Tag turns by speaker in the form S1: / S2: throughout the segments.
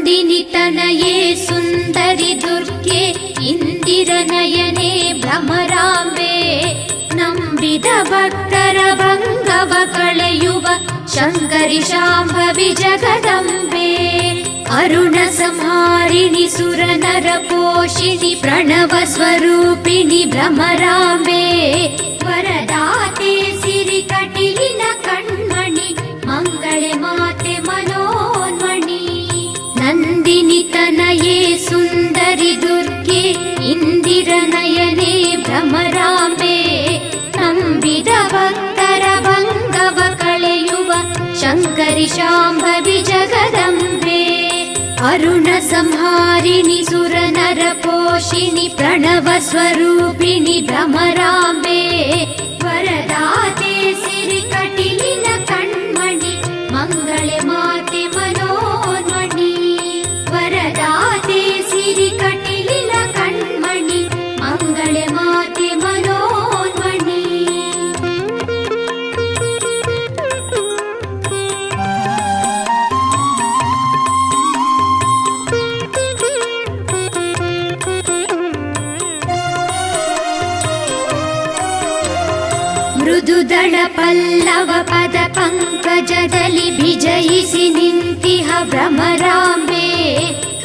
S1: ನಂದಿನಿ ತನಯೇ ಸುಂದರಿ ದುರ್ಗೆ ಇಂದಿರನಯನೇ ಭ್ರಮರಾಂಬೆ ನಂಬಿದ ಭಕ್ತರ ಭಂಗವ ಕಳೆಯುವ ಶಂಕರಿ ಶಾಂಭವಿ ಜಗದಂಬೆ ಅರುಣ ಸಂಹಾರಿಣಿ ಸುರನರ ಪೋಷಿಣಿ ಪ್ರಣವ ಸ್ವರೂಪಿಣಿ ಭ್ರಮರಾಂಬೆ ವರದಾತೆ ಸಿರಿ ಕಟಿಲಿನ ಕಣ್ಮಣಿ ಮಂಗಳೆ ಮಾತೆ ಮನೋನ್ಮಣಿ ನಂದಿನಿ ತನಯೇ ಸುಂದರಿ ದುರ್ಗೆ ಇಂದಿರನಯನೇ ಭ್ರಮರಾಂಬೆ ನಂಬಿದ ಭಕ್ತರ ಭಂಗವ ಕಳೆಯುವ ಶಂಕರಿ ಶಾಂಭವಿ ಜಗದಂಬೆ ಅರುಣ ಸಂಹಾರಿಣಿ ಸುರನರ ಪೋಷಿಣಿ ಪ್ರಣವ ಸ್ವರೂಪಿಣಿ ಭ್ರಮರಾಂಬೆ ವರದಾತೆ ಸಿರಿ ಕಟಿಲಿನ ಕಣ್ಮಣಿ ಮಂಗಳೆ ಮಾತೆ ಮನೋನ್ಮಣಿ ವರದಾತೆ ಸಿರಿ ಕಟಿಲಿನ ಕಣ್ಮಣಿ ಮಂಗಳೆ ಮಾತೆ ಮನೋನ್ಮಣಿ ಮೃದುದಳ ಪಲ್ಲವ ಪದ ಪಂಕಜದಲ್ಲಿ ವಿಜಯಿಸಿ ನಿಂತಿಹ ಭ್ರಮರಾಂಬೆ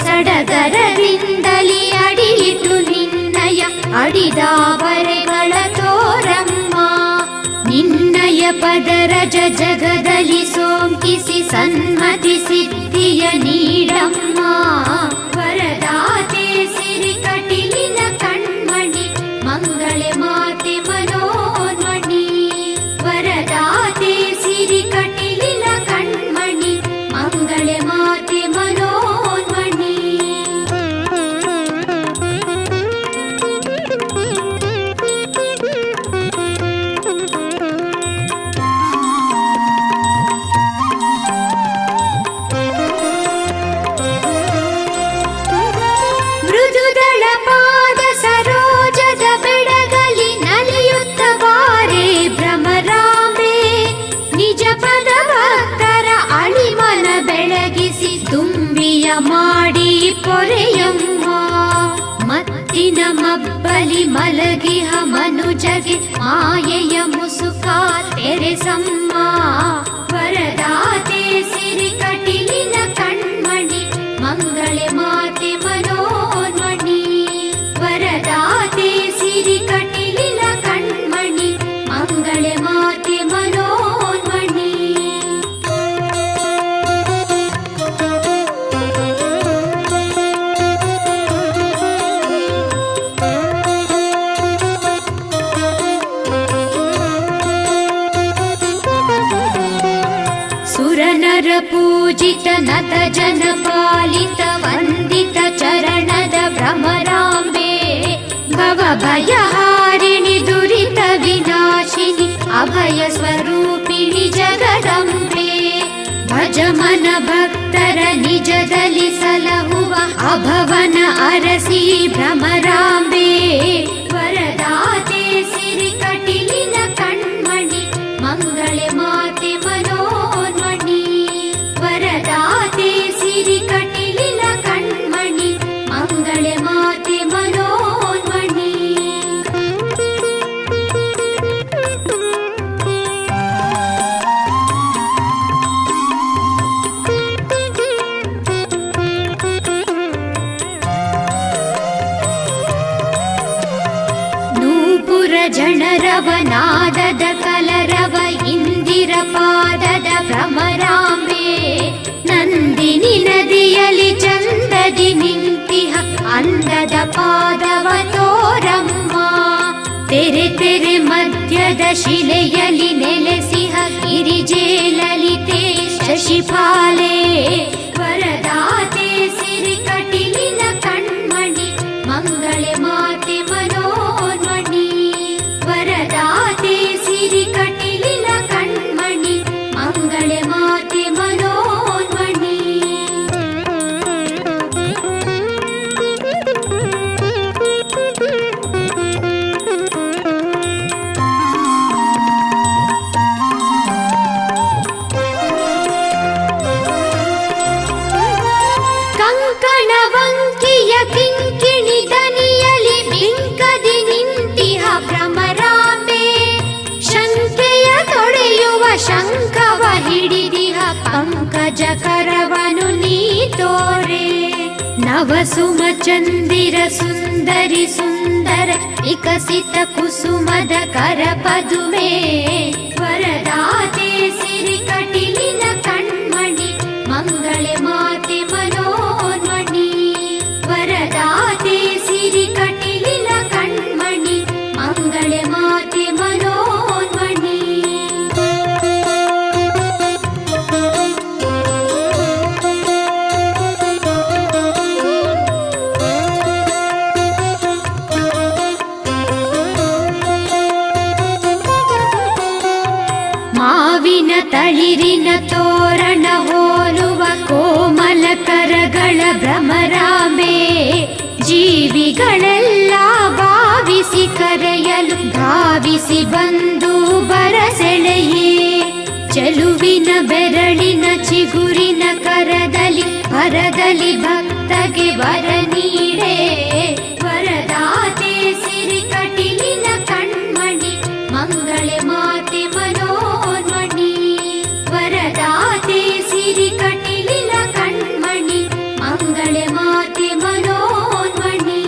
S1: ಸಡಗರದಿಂದಲಿ ಅಡಿಯಿತು ನಿನ್ನಯ ಅಡಿದಾವರೆಗಳ ತೋರಮ್ಮ ನಿನ್ನಯ ಪದರಜ ಜಗದಲ್ಲಿ ಸೋಂಕಿಸಿ ಸನ್ಮತಿ ಸಿದ್ಧಿಯ ನೀಡಮ್ಮ ವರದಾತೆ ಸಿರಿ ಕಟಿಲಿನ ಕಣ್ಮಣಿ ಮಂಗಳೆ ಮಾತೆ ಮನೋನ್ಮಣಿ ವರದಾತೆ ಸಿರಿ ಕಟಿಲಿನ ಕಣ್ಮಣಿ ಮಂಗಳೆ ಮಾತೆ ಮನೋನ್ಮಣಿ ಮೃದುದಳ ಪಾದ ಸರೋಜದ ಬೆಳಗಲಿ ನಲಿಯುತ್ತ ಬಾರೆ ಭ್ರಮರಾಂಬೆ ನಿಜ ಪದ ಭಕ್ತರ ಅಳಿಮನ ಬೆಳಗಿಸಿ ತುಂಬಿಯ ಮಾಡಿ ಪೊರೆಯಮ್ಮ ಮತ್ತಿನ ಮಬ್ಬಲಿ ಮಲಗಿಹ ಮನುಜಗೆ ಮಾಯೆಯ ಮುಸುಕ ತೆರೆಸಮ್ಮ ವರದಾತೆ ಸಿರಿ ಕಟಿಲಿನ ಕಣ್ಮಣಿ ಮಂಗಳೆ ಮಾತೆ ಮನೋನ್ಮಣಿ ವರದಾತೆ ಸಿರಿ ಕಟಿಲಿನ ಕಣ್ಮಣಿ ಮಂಗಳೆ ಮಾತೆ ಮನೋನ್ಮಣಿ ಸುರನರ ಪೂಜಿತ ನತ ಜನ ಪಾಲಿತ ವಂದಿತ ಚರಣದ ಭ್ರಮರಾಂಬೆ ಭವ ಭಯಹಾರಿಣಿ ದುರಿತ ವಿನಾಶಿನಿ ಅಭಯ ಸ್ವರೂಪಿಣಿ ಜಗದಂಬೆ ಭಜಮನ ಭಕ್ತರ ನಿಜದಲ್ಲಿ ಸಲಹುವ ಅಭವನ ಅರಸಿ ಭ್ರಮರಾಂಬೆ ವರದಾತೆ ಸಿರಿ ಕಟಿಲಿನ ಕಣ್ಮಣಿ ಮಂಗಳೆ ಮಾತೆ ಮನೋನ್ಮಣಿ ವರದಾತೆ ಸಿರಿ ಕಟಿಲಿನ ಕಣ್ಮಣಿ ಮಂಗಳೆ ಮಾತೆ ಮನೋನ್ಮಣಿ ನೂಪುರ ಜನರವ ನಾದದ ಕಲರವ ಇಂದಿರ ಪಾದದ ಭ್ರಮರಾಂಬೆ ನಂದಿನಿ ನದಿಯಲಿ ಚಂದದಿ ನಿಂತಿಹ ಅಂದದ ಪಾದವ ತೋರಮ್ಮ ತೆರೆ ತೆರೆ ಮಧ್ಯದ ಶಿಲೆಯಲಿ ನೆಲೆಸಿಹ ಗಿರಿಜೆ ಲಲಿತೆ ಶಶಿಪಾಲೆ ವರದಾತೆ ಸಿರಿ ಕಟಿಲಿನ ಕಣ್ಮಣಿ ಮಂಗಳೆ ಮಾತೆ ಮನೋನ್ಮಣಿ ವರದಾತೆ ಸಿರಿ ಕಟಿಲಿನ ಕಣ್ಮಣಿ ಮಂಗಳೆ ಮಾತೆ ಮನೋನ್ಮಣಿ ಕಂಕಣವಂಕಿಯ ಕಿಂಕಿಣಿ ದನಿಯಲಿ ಬಿಂಕದಿ ನಿಂತಿಹ ಭ್ರಮರಾಂಬೆ ಶಂಕೆಯ ತೊಡೆಯುವ ಶಂಖವ ಹಿಡಿದಿಹ ಪಂಕಜ ಕರವನು ನೀ ತೋರೆ ನವಸುಮ ಚಂದಿರ ಸುಂದರಿ ಸುಂದರ ವಿಕಸಿತ ಕುಸುಮದ ಕರ ಪದುವೆ ವರದಾತೆ ಸಿರಿ ಕಟಿಲಿನ ಕಣ್ಮಣಿ ಮಂಗಳೆ ಮಾತೆ ಮನೋನ್ಮಣಿ ವರದಾತೆ ಸಿರಿ ಕಟಿಲಿನ ಕಣ್ಮಣಿ ಮಂಗಳೆ ಮಾತೆ ಮನೋನ್ಮಣಿ ಮಾವಿನ ತಳಿರಿನ ತೋರಣ ಹೋಲುವ ಕೋಮಲ ಕರಗಳ ಭ್ರಮರಾಂಬೆ ಜೀವಿಗಳೆಲ್ಲ ಭಾವಿಸಿ ಕರೆಯಲು ಧಾವಿಸಿ ಬಂದು ಬರಸೆಳೆಯೇ ಚೆಲುವಿನ ಬೆರಳಿನ ಚಿಗುರಿನ ಕರದಲ್ಲಿ ಹರದಲ್ಲಿ ಭಕ್ತಗೆ ವರ ನೀಡೆ ವರದಾತೆ ಸಿರಿ ಕಟಿಲಿನ ಕಣ್ಮಣಿ ಮಂಗಳೆ ಮಾತೆ ಮನೋನ್ಮಣಿ ವರದಾತೆ ಸಿರಿ ಕಟಿಲಿನ ಕಣ್ಮಣಿ ಮಂಗಳೆ ಮಾತೆ ಮನೋನ್ಮಣಿ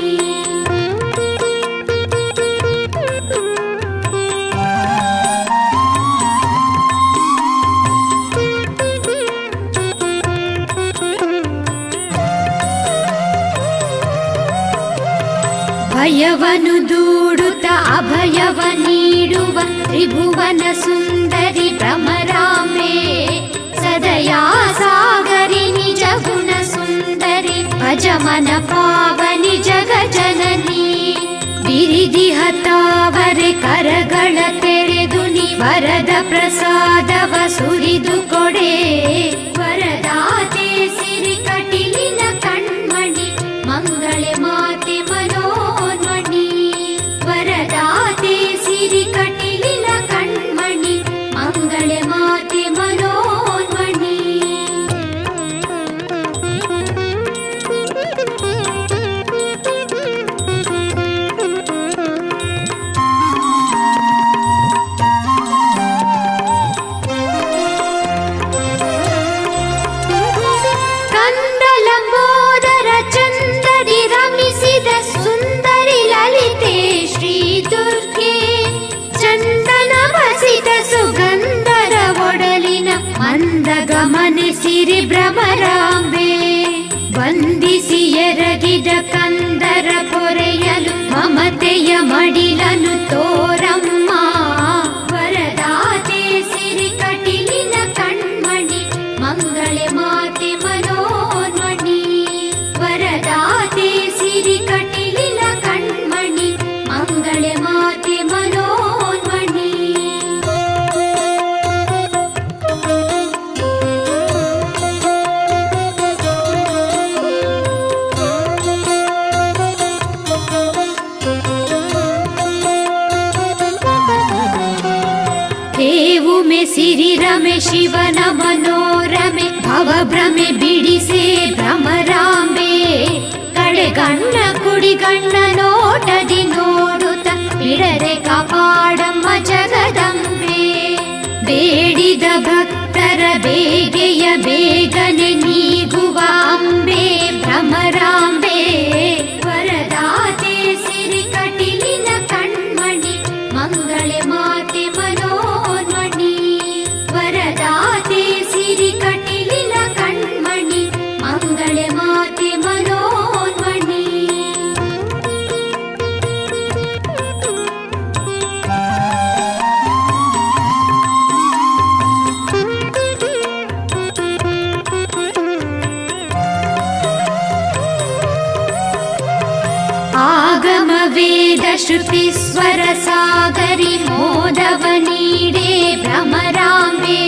S1: ಭಯವನು ದೂಡುತ್ತ ಅಭಯವ ನೀಡುವ ತ್ರಿಭುವನ ಸುಂದರಿ ಭ್ರಮರಾಂಬೆ ಸದಯಾ ಸಾಗರಿ ನಿಜ ಗುಣ ಸುಂದರಿ ಭಜಮನ ಪಾವನಿ ಜಗ ಜನನಿ ಬಿರಿದಿಹ ತಾವರೆ ಕರಗಳ ತೆರೆದು ನಿ ವರದ ಪ್ರಸಾದವ ಸುರಿದು ಕೊಡೆ ವರದಾತೆ ಸಿರಿ ಕಟಿಲಿನ ಕಣ್ಮಣಿ ಮಂಗಳೆ ಮಾತೆ ಮನೋನ್ಮಣಿ ವರದಾತೆ ಸಿರಿ ಕಟಿಲಿನ ಕಣ್ಮಣಿ ಮಂಗಳೆ ಮಾತೆ ಮನೋನ್ಮಣಿ ಕಂದಲಂಬೋದರ ಚಂದದಿ ರಮಿಸಿದ ಸುಂದರಿ ಲಲಿತೆ ಶ್ರೀ ದುರ್ಗೆ ಚಂದನ ಬಸಿದ ಸುಗಂಧರ ಒಡಲಿನ ಮಂದ ಗಮನಿಸಿರಿ ಭ್ರಮರಾಂಬೆ ವಂದಿಸಿ ಎರಗಿದ ಕಂದರ ಪೊರೆಯಲು ಮಮತೆಯ ಮಡಿಲನು ತೋರಮ್ಮ ವರದಾತೆ ಸಿರಿ ಕಟಿಲಿನ ಕಣ್ಮಣಿ ಮಂಗಳೆ ಮಾತೆ ಮನೋನ್ಮಣಿ ವರದಾತೆ ಸಿರಿ ಕಟಿಲಿನ ಕಣ್ಮಣಿ ಮಂಗಳೆ ಮಾತೆ ಮನೋನ್ಮಣಿ ಹೇವುಮೆ ಸಿರಿರಮೆ ಶಿವನ ಮನೋರಮೆ ಭವಭ್ರಮೆ ಬಿಡಿಸೆ ಭ್ರಮರಾಂಬೆ ಕಡೆಗಣ್ಣ ಕುಡಿಗಣ್ಣ ನೋಟದಿ ನೋಡುತ್ತ ಬಿಡರೆ ಕಾಪಾಡಮ್ಮ ಜಗದಂಬೆ ಬೇಡಿದ ಭಕ್ತರ ಬೇಗೆಯ ಬೇಗನೆ ನೀಗುವ ಅಂಬೆ ಭ್ರಮರಾಂಬೆ ವರದಾತೆ ಸಿರಿ ಕಟಿಲಿನ ಕಣ್ಮಣಿ ಮಂಗಳೆ ಮಾತೆ ಮನೋನ್ಮಣಿ ವರದಾತೆ ಸಿರಿ ಕಟಿಲಿನ ಕಣ್ಮಣಿ ಮಂಗಳೆ ಮಾತೆ ಮನೋನ್ಮಣಿ ಆಗಮ ವೇದ ಶ್ರುತಿ ಸ್ವರ ಸಾಗರಿ ಮೋದವ ನೀಡೆ ಭ್ರಮರಾಂಬೆ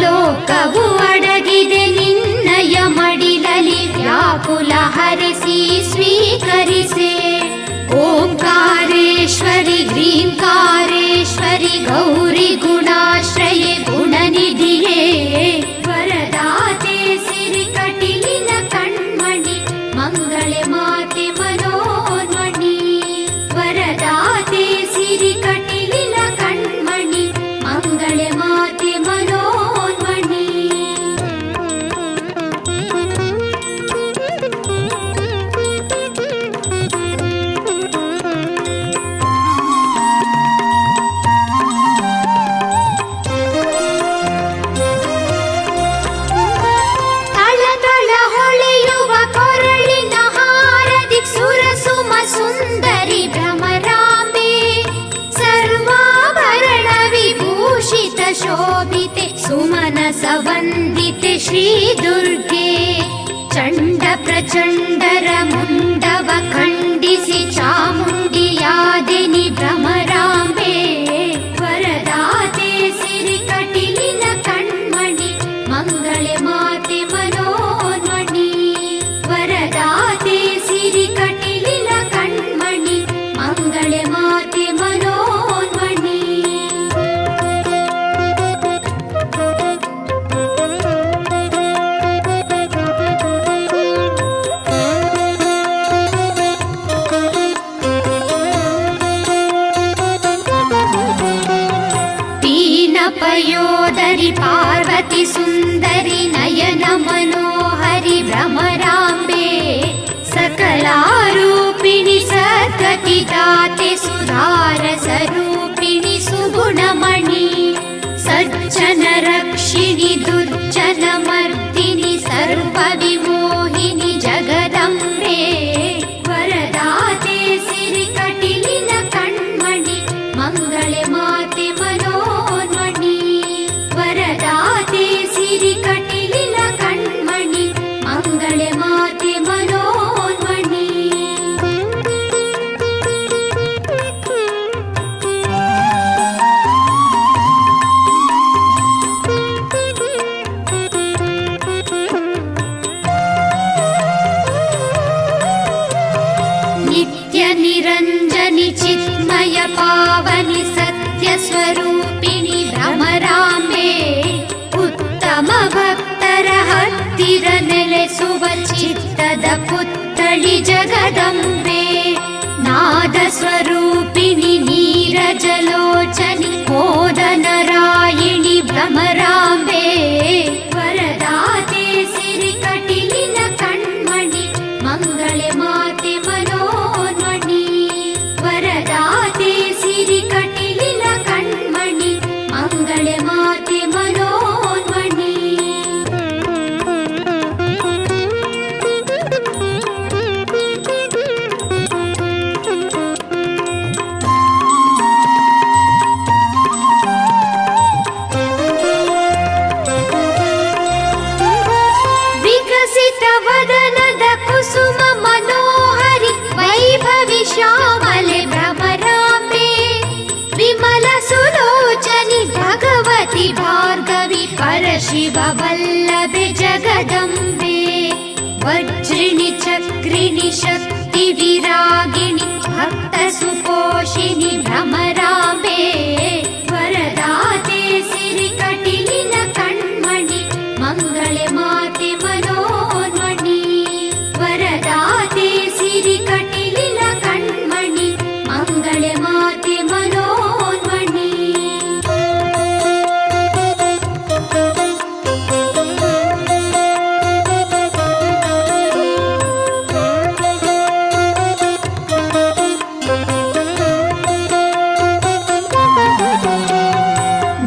S1: ಲೋಕವು ಅಡಗಿದೆ ನಿನ್ನಯ ಮಡಿಲಲಿ ವ್ಯಾಕುಲ ಹರಿಸಿ ಸ್ವೀಕರಿಸೆ ಓಂಕಾರೇಶ್ವರಿ ಗ್ರೀಂಕಾರೇಶ್ವರಿ ಗೌರಿ ಗುಣಾಶ್ರಯೆ ಗುಣನಿಧಿಯೇ ವರದಾತೆ ಸಿರಿ ಕಟಿಲಿನ ಕಣ್ಮಣಿ ಪ್ರಚಂಡರ ಮುಂಡವ ಖಂಡಿಸಿ ಚಾಮುಂಡಿಯಾದೆನಿ ಭ್ರಮರಾಂಬೆ. ವರದಾತೆ ಸಿರಿ ಕಟಿಲಿನ ಕಣ್ಮಣಿ ಮಂಗಳೆ ಮಾತೆ ಮನೋನ್ಮಣಿ. ವರದಾತೆ ಸಿರಿ ಕಟಿಲಿನ ಕಣ್ಮಣಿ ಮಂಗಳೆ ಮಾತೆ ಮನೋನ್ಮಣಿ. ಪಯೋದರಿ ಪಾರ್ವತಿ ಸುಂದರಿ ನಯನ ಮನೋಹರಿ ಭ್ರಮರಾಂಬೆ. ಸಕಲಾರೂಪಿಣಿ ಸದ್ಗತಿ ದಾತೆ ಸುಧಾರ ಸ್ವರೂಪಿಣಿ ಸುಗುಣಮಣಿ. ಸಜ್ಜನ ರಕ್ಷಿಣಿ ದುರ್ಜನ ಮರ್ದಿನಿ ಸರ್ವ ವಿಮೋಹಿನಿ ಜಗದಂಬೆ. ವರದಾತೆ ಸಿರಿ ಕಟಿಲಿನ ಕಣ್ಮಣಿ ಮಂಗಳೆ ಮಾತೆ ಮನೋನ್ಮಣಿ. ವರದಾತೆ ಸಿರಿ ಕಟಿಲಿನ ಕಣ್ಮಣಿ ಮಂಗಳೆ ಮಾತೆ ಮನೋನ್ಮಣಿ. ನಿತ್ಯ ನಿರಂಜನಿ ಚಿನ್ಮಯ ಪಾವನಿ ಸತ್ಯ ಸ್ವರೂಪಿಣಿ ಭ್ರಮರಾಂಬೆ. ಉತ್ತಮ ಭಕ್ತರ ಹತ್ತಿರ ನೆಲೆಸುವ ಚಿತ್ತದ ಪುತ್ಥಳಿ ಜಗದಂಬೆ. ನಾದ ಸ್ವರೂಪಿಣಿ ನೀರಜಲೋಚನಿ ಮೋದನರಾಯಿಣಿ ಭ್ರಮರಾಂಬೆ. ವರದಾತೆ ಸಿರಿ ಕಟಿಲಿನ ಕಣ್ಮಣಿ ಮಂಗಳೆ ಮಾತೆ ಮನೋನ್ಮಣಿ. ವರದಾತೆ ಸಿರಿ ಕಟಿಲಿನ ಕಣ್ಮಣಿ ಮಂಗಳೆ ಮಾತೆ ಮನೋನ್ಮಣಿ. ವಿಕಸಿತ ವದನದ ಕುಸುಮ ಮನೋಹರಿ ವೈಭವಿ ಶ್ಯಾಮಲೆ ಭ್ರಮರಾಂಬೆ. ವಿಮಲ ಸುಲೋಚನಿ ಭಗವತಿ ಭಾರ್ಗವಿ ಪರಶಿವ ವಲ್ಲಭೆ ಜಗದಂಬೆ. ವಜ್ರಿಣಿ ಚಕ್ರಿಣಿ ಶಕ್ತಿ ವಿರಾಗಿಣಿ ಭಕ್ತ ಸುಪೋಷಿಣಿ ಭ್ರಮರಾಂಬೆ. ವರದಾತೆ ಸಿರಿ ಕಟಿಲಿನ ಕಣ್ಮಣಿ ಮಂಗಳೆ ಮಾತೆ ಮನೋನ್ಮಣಿ. ವರದಾತೆ ಸಿರಿ ಕಟಿಲಿನ ಕಣ್ಮಣಿ ಮಂಗಳೆ ಮಾತೆ ಮನೋನ್ಮಣಿ.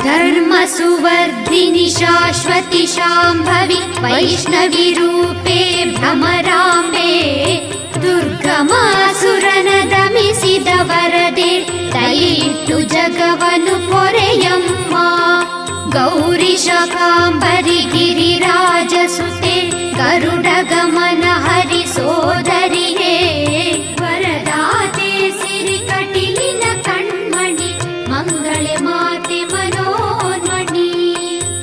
S1: ಧರ್ಮ ಸುವರ್ಧಿನಿ ಶಾಶ್ವತಿ ಶಾಂಭವಿ ವೈಷ್ಣವಿ ರೂಪೇ ಭ್ರಮರಾಂಬೆ. ದುರ್ಗಮಾಸುರನ ದಮಿಸಿದ ವರದೆ ದಯಿಟ್ಟು ಜಗವನು ಪೊರೆಯಮ್ಮ. ಗೌರಿ ಶಾಕಾಂಬರಿ ಗಿರಿರಾಜ ಸುತೆ ಗರುಡ ಗಮನ ಹರಿ ಸೋದರಿಯೇ. ವರದಾತೆ ಸಿರಿ ಕಟಿಲಿನ ಕಣ್ಮಣಿ ಮಂಗಳೆ ಮಾತೆ ಮನೋನ್ಮಣಿ.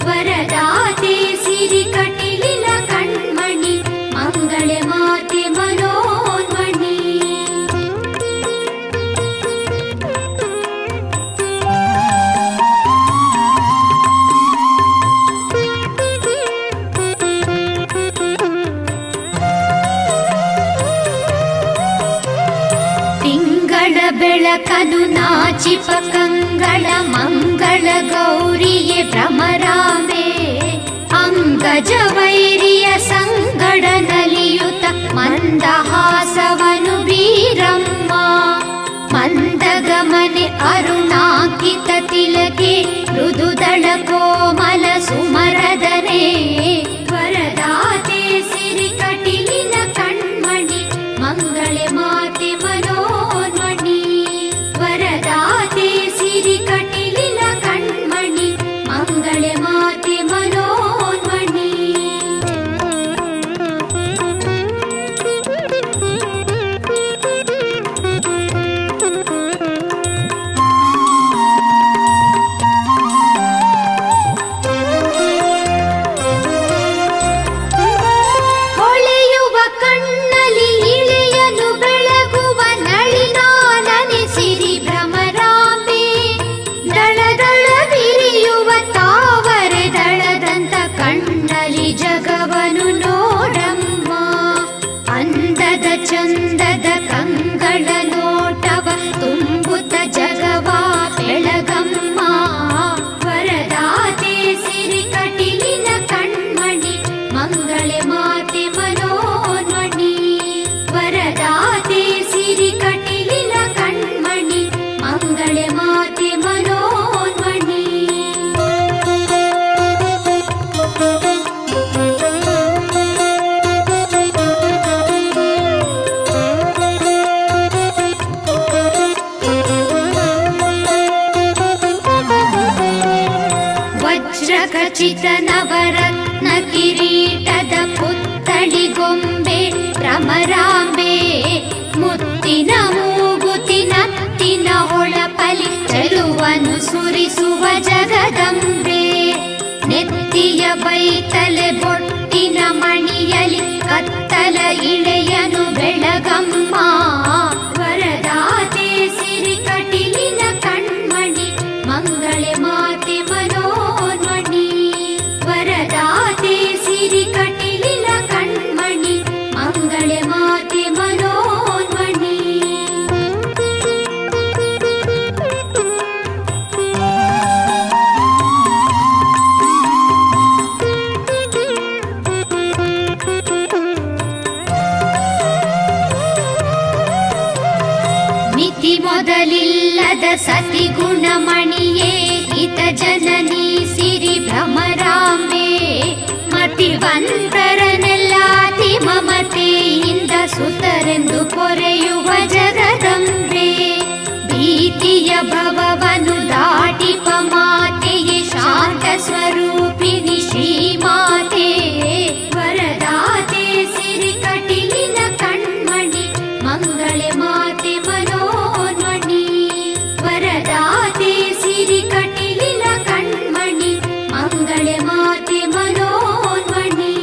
S1: ವರದಾತೆ ಸಿರಿ ಕಟಿಲಿನ ಕಣ್ಮಣಿ ಮಂಗಳೆ ಮಾತೆ ಮನೋನ್ಮಣಿ. ತಿಂಗಳ ಬೆಳಕನು ನಾಚಿಪ ಕಂಗಳ ಮಂಗಳ ಗೌರಿಯೇ ಭ್ರಮರಾಂಬೆ. ಅಂಗಜ ವೈರಿಯ ಸಂಗಡ ನಲಿಯುತ ಮಂದಹಾಸವನು ಬೀರಮ್ಮ. ಮಂದಗಮನೆ ಅರುಣಾಂಕಿತ ತಿಲಕೆ ಮೃದುದಳ ಕೋಮಲ ಸುಮರದನೆ. ವರದಾತೆ ಸಿರಿ ಕಟಿಲಿನ ಕಣ್ಮಣಿ ಮಂಗಳೆ ಮಾತೆ ಮನೋನ್ಮಣಿ. ವರದಾತೆ ಸಿರಿ ಕಟಿಲಿನ ಕಣ್ಮಣಿ ಮಂಗಳೆ ಮಾತೆ ಮನೋನ್ಮಣಿ. ಖಚಿತ ನವರತ್ನ ಕಿರೀಟದ ಪುತ್ತಳಿಗೊಂಬೆ ಭ್ರಮರಾಂಬೆ. ಮುತ್ತಿನ ಮೂಗುತಿನತ್ತಿನ ಹೊಳಪಲಿ ಚೆಲುವನು ಸುರಿಸುವ ಜಗದಂಬೆ. ನೆತ್ತಿಯ ಬೈತಲೆ ಬೊಟ್ಟಿನ ಮಣಿಯಲಿ ಕತ್ತಲ ಇಳೆಯನು ಬೆಳಗಮ್ಮ. ವರದಾತೆ ಸಿರಿ ಕಟಿಲಿನ ಕಣ್ಮಣಿ ಮಂಗಳೆ ಮಾತೆ ಮನೋನ್ಮಣಿ. ವರದಾತೆ ಸಿರಿ ಕಟಿಲಿನ ಕಣ್ಮಣಿ ಮಂಗಳೆ ಮಾತೆ ಮನೋನ್ಮಣಿ. ಮಿತಿ ಮೊದಲಿಲ್ಲದ ಸತಿ ಗುಣಮಣಿಯೇ ಹಿತ ಜನನಿ ಸಿರಿ ಭ್ರಮರಾಂಬೆ. ಮತಿವಂತರನೆಲ್ಲಾತಿ ಮಮತೆಯಿಂದ ಸುತರೆಂದು ಪೊರೆಯುವ ಜಗದಂಬೆ. ಭೀತಿಯ ಭವವನ್ನು ದಾಟಿಪ ಮಾತೆಯೇ ಶಾಂತ ಸ್ವರೂಪಿಣಿ ಶ್ರೀಮಾತೆ. ವರದಾತೆ ಸಿರಿ ಕಟಿಲಿನ ಕಣ್ಮಣಿ ಮಂಗಳೆ ಮಾತೆ ಮನೋನ್ಮಣಿ. ವರದಾತೆ ಸಿರಿ ಕಟಿಲಿನ ಕಣ್ಮಣಿ ಮಂಗಳೆ ಮಾತೆ ಮನೋನ್ಮಣಿ.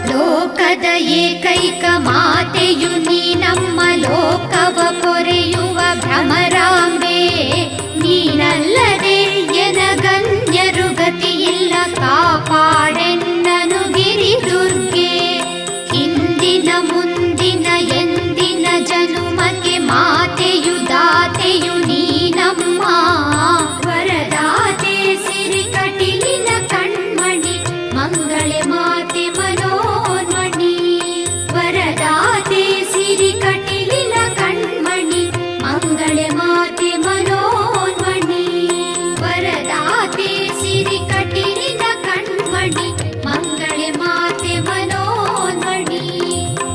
S1: ಲೋಕದ ಏಕೈಕ ಮಾತೆಯು ನೀ ನಮ್ಮ ಲೋಕವ ಪೊರೆಯುವ ಭ್ರಮರಾಂಬೆ. ನೀನಲ್ಲದೆ ಎನಗನ್ಯರು ಗತಿಯಿಲ್ಲ ಕಾಪಾಡೆನ್ನನು ಗಿರಿ ದುರ್ಗೆ. ಹಿಂದಿನ ಮುಂದಿನ ಎಂದಿನ ಜನುಮಕ್ಕೆ ಮಾತೆಯು ದಾತೆಯು ನೀನಮ್ಮ. ವರದಾತೆ ಸಿರಿ ಕಟಿಲಿನ ಕಣ್ಮಣಿ ಮಂಗಳೆ ಮಾತೆ ಮನೋನ್ಮಣಿ. ವರದಾತೆ ಸಿರಿ ಕಟಿಲಿನ ಕಣ್ಮಣಿ ಮಂಗಳೆ ಮಾತೆ ಮನೋನ್ಮಣಿ. ವರದಾತೆ ಸಿರಿ ಕಟಿಲಿನ ಕಣ್ಮಣಿ ಮಂಗಳೆ ಮಾತೆ ಮನೋನ್ಮಣಿ.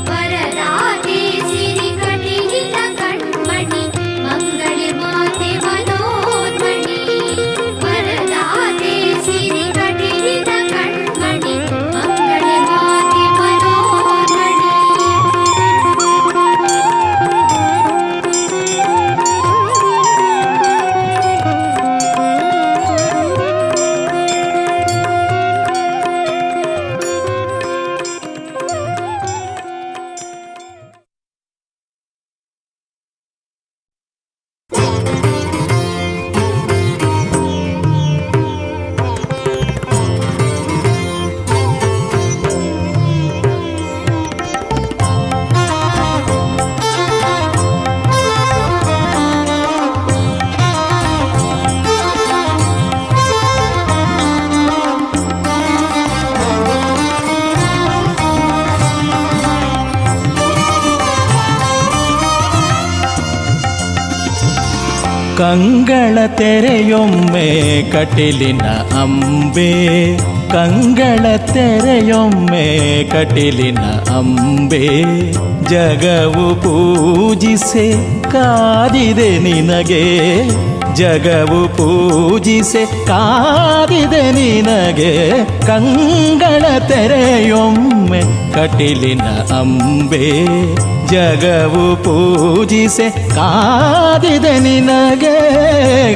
S1: ವರದಾತೆ ಸಿರಿ ಕಟಿಲಿನ ಕಣ್ಮಣಿ ಮಂಗಳೆ ಮಾತೆ ಮನೋನ್ಮಣಿ. ವರದಾತೆ ಸಿರಿ ಕಟಿಲಿನ ಕಣ್ಮಣಿ ಮಂಗಳೆ ಮಾತೆ ಮನೋನ್ಮಣಿ.
S2: ಕಂಗಳ ತೆರೆಯೊಮ್ಮೆ ಕಟಿಲಿನ ಅಂಬೆ. ಕಂಗಳ ತೆರೆಯೊಮ್ಮೆ ಕಟಿಲಿನ ಅಂಬೆ. ಜಗವು ಪೂಜಿಸೆ ಕಾದಿದೆ ನಿನಗೆ. ಜಗವು ಪೂಜಿಸೆ ಕಾದಿದೆ ನಿನಗೆ. ಕಂಗಳ ತೆರೆಯೊಮ್ಮೆ ಕಟಿಲಿನ ಅಂಬೆ. ಜಗವು ಪೂಜಿಸೆ ಕಾದಿದೆ ನಿನಗೆ.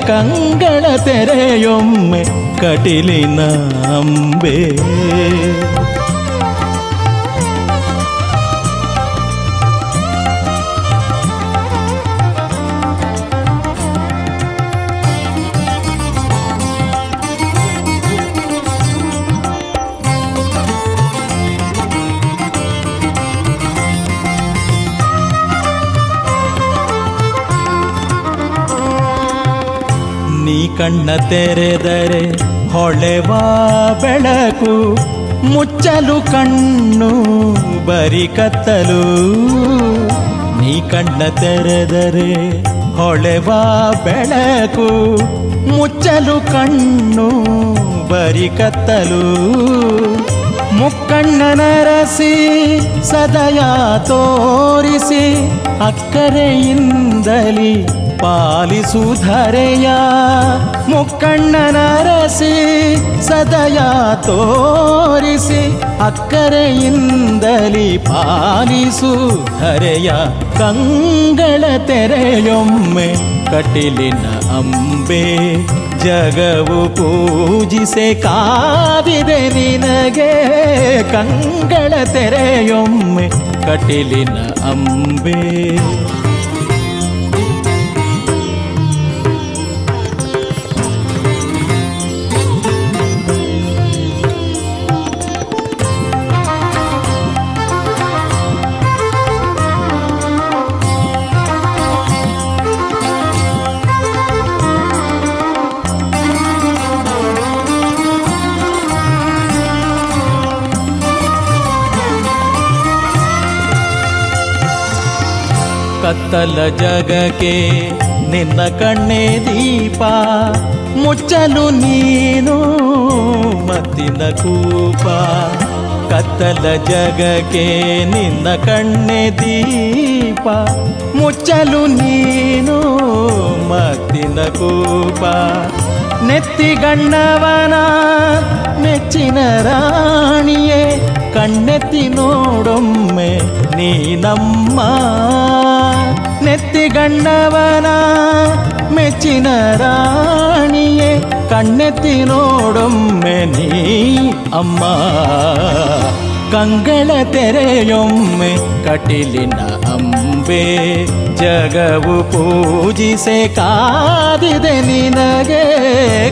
S2: ಕಂಗಳ ತೆರೆಯೊಮ್ಮೆ ಕಟಿಲಿನ ಅಂಬೆ. ನೀ ಕಣ್ಣ ತೆರೆದರೆ ಹೊಳೆವ ಬೆಳಕು. ಮುಚ್ಚಲು ಕಣ್ಣು ಬರಿ ಕತ್ತಲು. ನೀ ಕಣ್ಣ ತೆರೆದರೆ ಹೊಳೆವ ಬೆಳಕು. ಮುಚ್ಚಲು ಕಣ್ಣು ಬರಿ ಕತ್ತಲು. ಮುಕ್ಕಣ್ಣನರಸಿ ಸದಯ ತೋರಿಸಿ ಅಕ್ಕರೆಯಿಂದಲಿ ಪಾಲಿಸುಧರೆಯ. ಮುಕ್ಕಣ್ಣನರಸಿ ಸದಯ ತೋರಿಸಿ ಅಕ್ಕರೆಯಿಂದಲಿ ಪಾಲಿಸುಧರೆಯ. ಕಂಗಳ ತೆರೆಯೊಮ್ಮೆ ಕಟಿಲಿನ ಅಂಬೆ ಜಗವು ಪೂಜಿಸೆ ಕಾದಿದೆ ನಿನಗೆ. ಕಂಗಳ ತೆರೆಯೊಮ್ಮೆ ಕಟಿಲಿನ ಅಂಬೆ. ಕತ್ತಲ ಜಗಕ್ಕೆ ನಿನ್ನ ಕಣ್ಣೇ ದೀಪ, ಮುಚ್ಚಲು ನೀನು ಮತ್ತಿನ ಕೂಪ. ಕತ್ತಲ ಜಗಕ್ಕೆ ನಿನ್ನ ಕಣ್ಣೇ ದೀಪ, ಮುಚ್ಚಲು ನೀನು ಮತ್ತಿನ ಕೂಪ. ನೆತ್ತಿಗಣ್ಣವನ ಮೆಚ್ಚಿನ ರಾಣಿಯೇ, ಕಣ್ಣೆತ್ತಿ ನೋಡೊಮ್ಮೆ ನೀನಮ್ಮ. ನೆತ್ತಿಗಣ್ಣವನ ಮೆಚ್ಚಿನ ರಾಣಿಯೇ, ಕಣ್ಣೆತ್ತಿ ನೋಡೊಮ್ಮೆ ನೀ ಅಮ್ಮ. ಕಂಗಳ ತೆರೆಯೊಮ್ಮೆ ಕಟಿಲಿನ ಅಂಬೆ ಜಗವು ಪೂಜಿಸೆ ಕಾದಿದೆ ನಿನಗೆ.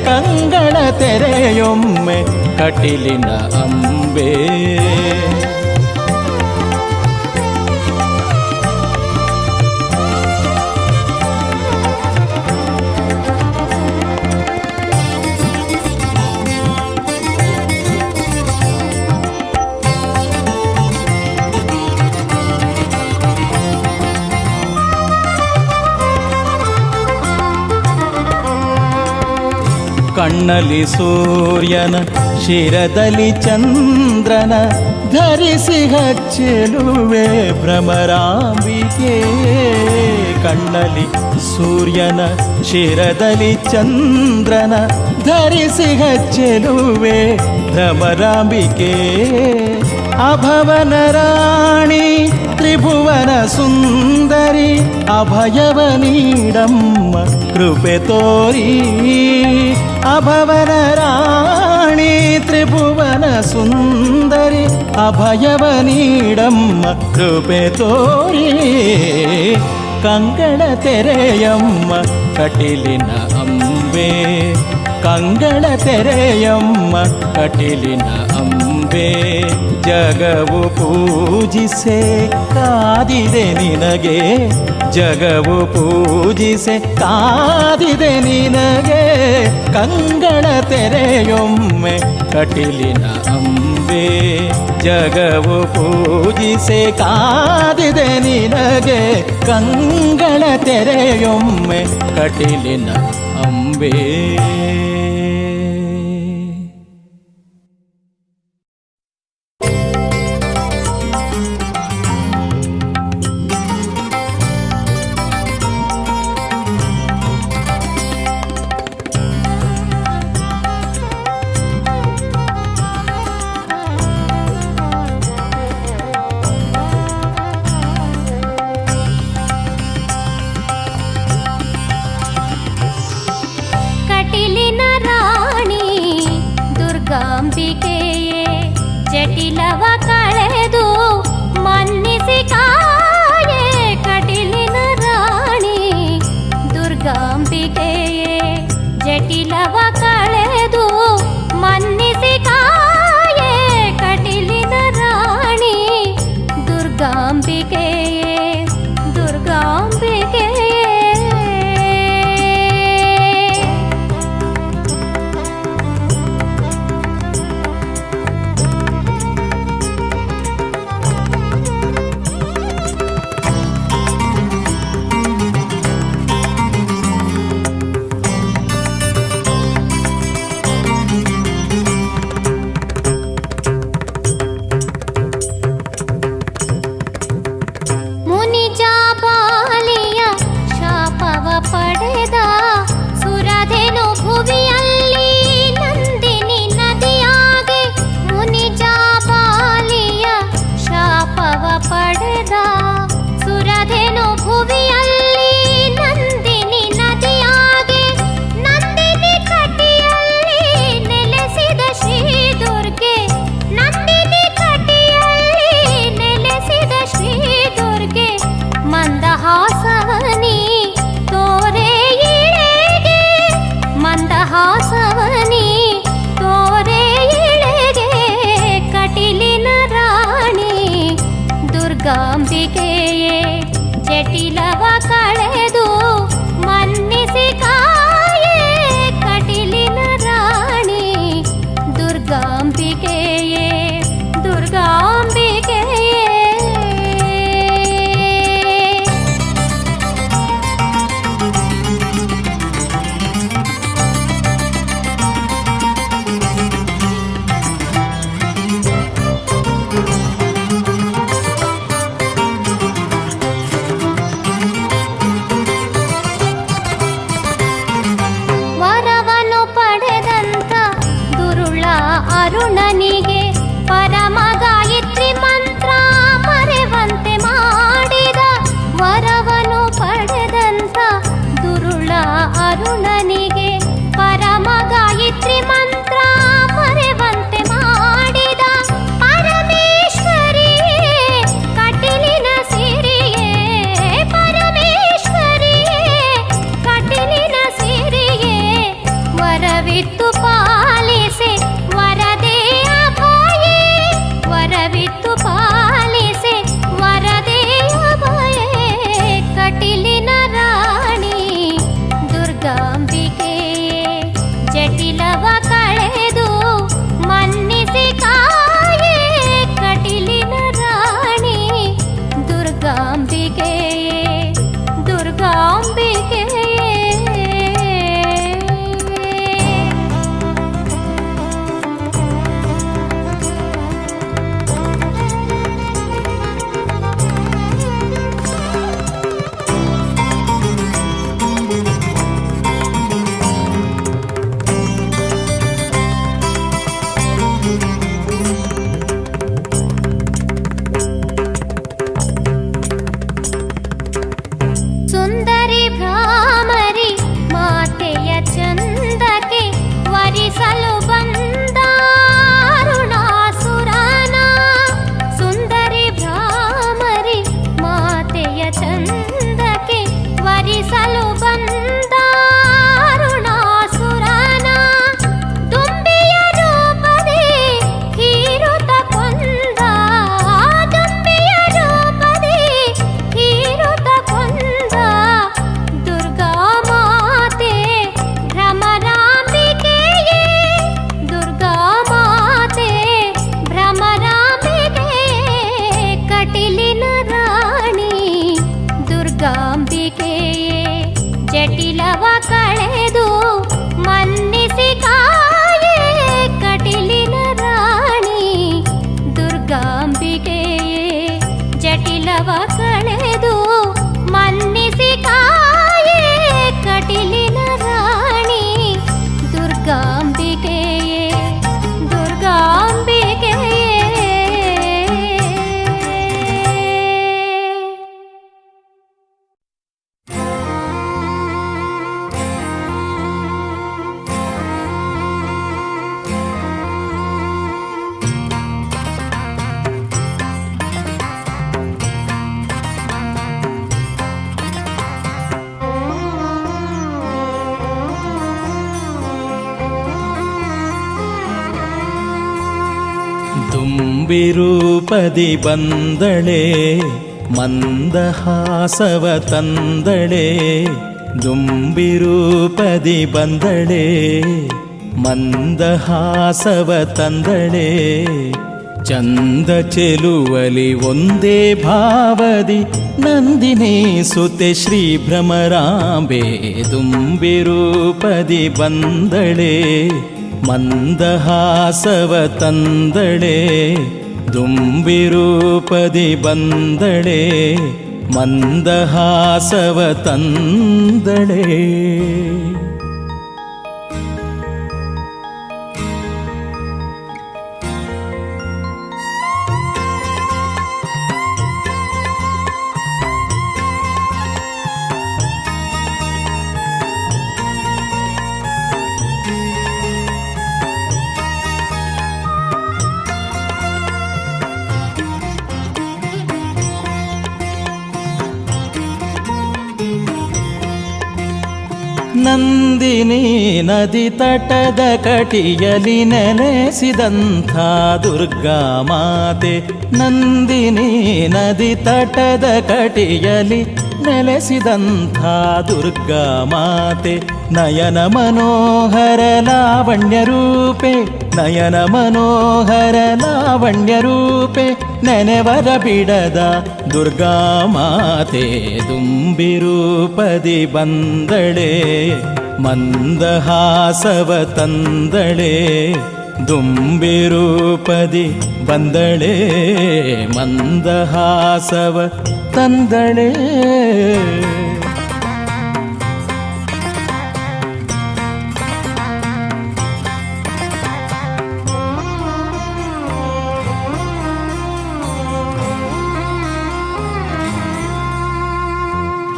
S2: ಕಂಗಳ ತೆರೆಯೊಮ್ಮೆ ಕಟಿಲಿನ ಅಂಬೆ. ಕಣ್ಣಲ್ಲಿ ಸೂರ್ಯನ ಶಿರದಲ್ಲಿ ಚಂದ್ರನ ಧರಿಸಿ ಹಚ್ಚಲುವೆ ಭ್ರಮರಾಂಬಿಕೆ. ಕಣ್ಣಲ್ಲಿ ಸೂರ್ಯನ ಶಿರದಲ್ಲಿ ಚಂದ್ರನ ಧರಿಸಿ ಹಚ್ಚಲುವೆ ಭ್ರಮರಾಂಬಿಕೆ. ಅಭವನ ರಾಣಿ ತ್ರಿಭುವನ ಸುಂದರಿ, ಅಭಯವ ನೀಡಮ್ಮ ಕೃಪೆ ತೋರಿ. ಅಭವನ ರಾಣಿ ತ್ರಿಭುವನ ಸುಂದರಿ, ಅಭಯವ ನೀಡಮ್ಮ ಕೃಪೆ ತೋರಿ. ಕಂಗಳ ತೆರೆಯಮ್ಮ ಕಟಿಲಿನ ಅಂಬೆ, ಕಂಗಳ ತೆರೆಯಮ್ಮ ಕಟಿಲಿನ ಅಂಬೆ. ಜಗವು ಪೂಜಿಸೆ ಕಾದಿದೆ ನಿನಗೆ, ಜಗವು ಪೂಜಿಸೆ ಕಾದಿದೆ ನಿನಗೆ. ಕಂಗಳ ತೆರೆಯೊಮ್ಮೆ ಕಟಿಲಿನ ಅಂಬೆ ಜಗವು ಪೂಜಿಸೆ ಕಾದಿದೆ ನಿನಗೆ. ಕಂಗಳ ತೆರೆಯೊಮ್ಮೆ ಕಟಿಲಿನ ಅಂಬೆ.
S1: ಜಟಿಲವ ಕಳೆದು ಮನ್ನಿಸಿ ಕಾಯೆ ಕಟಿಲಿನ ರಾಣಿ ದುರ್ಗಾಂಬಿಕೆಯೇ. ಜಟಿಲವ ಕಳೆದು ಮನ್ನಿಸಿ ಕಾಯೆ ಕಟಿಲಿನ ರಾಣಿ ದುರ್ಗಾಂಬಿಕೆಯೇ, ದುರ್ಗಾಂಬಿಕೆಯೇ. ಪಡೆದ ಸುರಧೆನು ಭುವಿಯಲ್ಲಿ ನಂದಿನಿ ನದಿಯಾಗೆ ನಂದಿನಿ ಕಟಿಯಲ್ಲಿ ನೆಲೆಸಿದ ಶ್ರೀ ದುರ್ಗೆ ನಂದಿನಿ ಕಟಿಯಲ್ಲಿ ನೆಲೆಸಿದ ಶ್ರೀ ದುರ್ಗೆ ಮಂದಹಾಸವನಿ ತೋರೆ ಇಳೆಗೆ ಮಂದಹಾಸವನಿ ತೋರೆ ಇಳೆಗೆ ಕಟಿಲಿನ ರಾಣಿ ದುರ್ಗಾಂಬಿಕೆಯೇ ಜಟಿಲವ ಕಳೆದು ಮನ್ನಿಸಿ ಕಾಯೇ ಕಟಿಲಿನ ರಾಣಿ ದುರ್ಗಾಂಬಿಕೆಯೇ ದುರ್ಗಾಂಬಿಕೆಯೇ ವರವನ್ನು ಪಡೆದಂತ ದುರುಳ ಅರುಣನಿಗೆ ಪರಮ ಗಾಯತ್ರಿ ಮಂತ್ರ ಮರೆವಂತೆ ಮಾಡಿದ ವರವನ್ನು ಪಡೆದಂತ ದುರುಳ ಅರುಣನಿಗೆ ಪರಮ ಗಾಯತ್ರಿ ಮಂತ್ರ ಮರೆವಂತೆ ಮಾಡಿದ ಪರಮೇಶ್ವರಿಯೇ ಕಟಿಲಿನ ಸಿರಿಯೇ ಪರಮೇಶ್ವರಿಯೇ ಕಟಿಲಿನ ಸಿರಿಯೇ ವರವಿತ್ತು ಪಾಲಿಸೆ ವರದೇ ಅಭಯೇ ವರವಿತ್ತು ಪಾಲಿಸೆ ವರದೇ ಅಭಯೇ ಕಟಿಲಿನ ರಾಣಿ ದುರ್ಗಾಂಬಿಕೆಯೇ ಜಟಿಲವ ಕಳೆದು ಮನ್ನಿಸಿ ಕಾಯೇ ಕಟಿಲಿನ ರಾಣಿ ದುರ್ಗಾಂಬಿಕೆಯೇ ದುರ್ಗಾಂಬಿಕೆಯೇ ಸುಂದರಿ ಭ್ರಾಮರಿ ಮಾತೆಯ ಚಂದಕ್ಕೆ ವರಿಸಲು ಬಂದ ಅರುಣಾಸುರನ ಸುಂದರಿ ಭ್ರಾಮರಿ ಮಾತೆಯ ಚಂದಕ್ಕೆ ವರಿಸಲು ಬಂದ ಅರುಣಾಸುರನ ದುಂಬಿಯ ರೂಪದಿ ಹೀರುತ ಕೊಂದ ದುಂಬಿಯ ರೂಪದಿ ಹೀರುತ ಕೊಂದ ದುರ್ಗಾ ಮಾತೆ ಭ್ರಮರಾಂಬಿಕೆಯೇ ದುರ್ಗಾ ಮಾತೆ ಭ್ರಮರಾಂಬಿಕೆಯೇ ಕಟಿಲಿನ ರಾಣಿ ದುರ್ಗಾಂಬಿಕೆಯೇ ಜಟಿಲವ ಕಳೆದು ಮನ್ನಿಸಿ ಕಾಯೇ ಕಟಿಲಿನ ರಾಣಿ ದುರ್ಗಾಂಬಿಕೆಯೇ ಜಟಿಲವ ಕಳೆದು ಮನ್ನಿಸಿ ಕಾಯೇ ಕಟಿಲಿನ ರಾಣಿ ದುರ್ಗಾಂಬಿಕೆಯೇ ದುರ್ಗಾಂಬಿಕೆಯೇ
S2: ದುಂಬಿರೂಪದಿ ಬಂದಳೆ ಮಂದಹಾಸವ ತಂದಳೆ ದುಂಬಿರೂಪದಿ ಬಂದಳೆ ಮಂದಹಾಸವ ತಂದಳೆ ಚಂದ ಚೆಲುವಲಿ ಒಂದೇ ಭಾವದಿ ನಂದಿನಿ ಸುತೆ ಶ್ರೀ ಭ್ರಮರಾಂಬೆ ದುಂಬಿರೂಪದಿ ಬಂದಳೆ ಮಂದಹಾಸವ ತಂದಳೆ ದುಂಬಿರೂಪದಿ ಬಂದಳೆ ಮಂದಹಾಸವ ತಂದಳೆ. ನಂದಿನಿ ನದಿ ತಟದ ಕಟಿಯಲಿ ನೆಲೆಸಿದಂಥ ದುರ್ಗಾ ಮಾತೆ. ನಂದಿನಿ ನದಿ ತಟದ ಕಟಿಯಲಿ ನೆಲೆಸಿದಂಥ ದುರ್ಗಾ ಮಾತೆ. ನಯನ ಮನೋಹರ ಲಾವಣ್ಯ ರೂಪೆ, ನಯನ ಮನೋಹರ ಲಾವಣ್ಯ ರೂಪೆ, ನೆನೆವರ ಬಿಡದ ದುರ್ಗಾ ಮಾತೆ. ದುಂಬಿರೂಪದಿ ಬಂದಳೆ, ಮಂದಹಾಸವ ತಂದಳೆ. ದುಂಬಿರೂಪದಿ ಬಂದಳೆ, ಮಂದಹಾಸವ ತಂದಳೆ.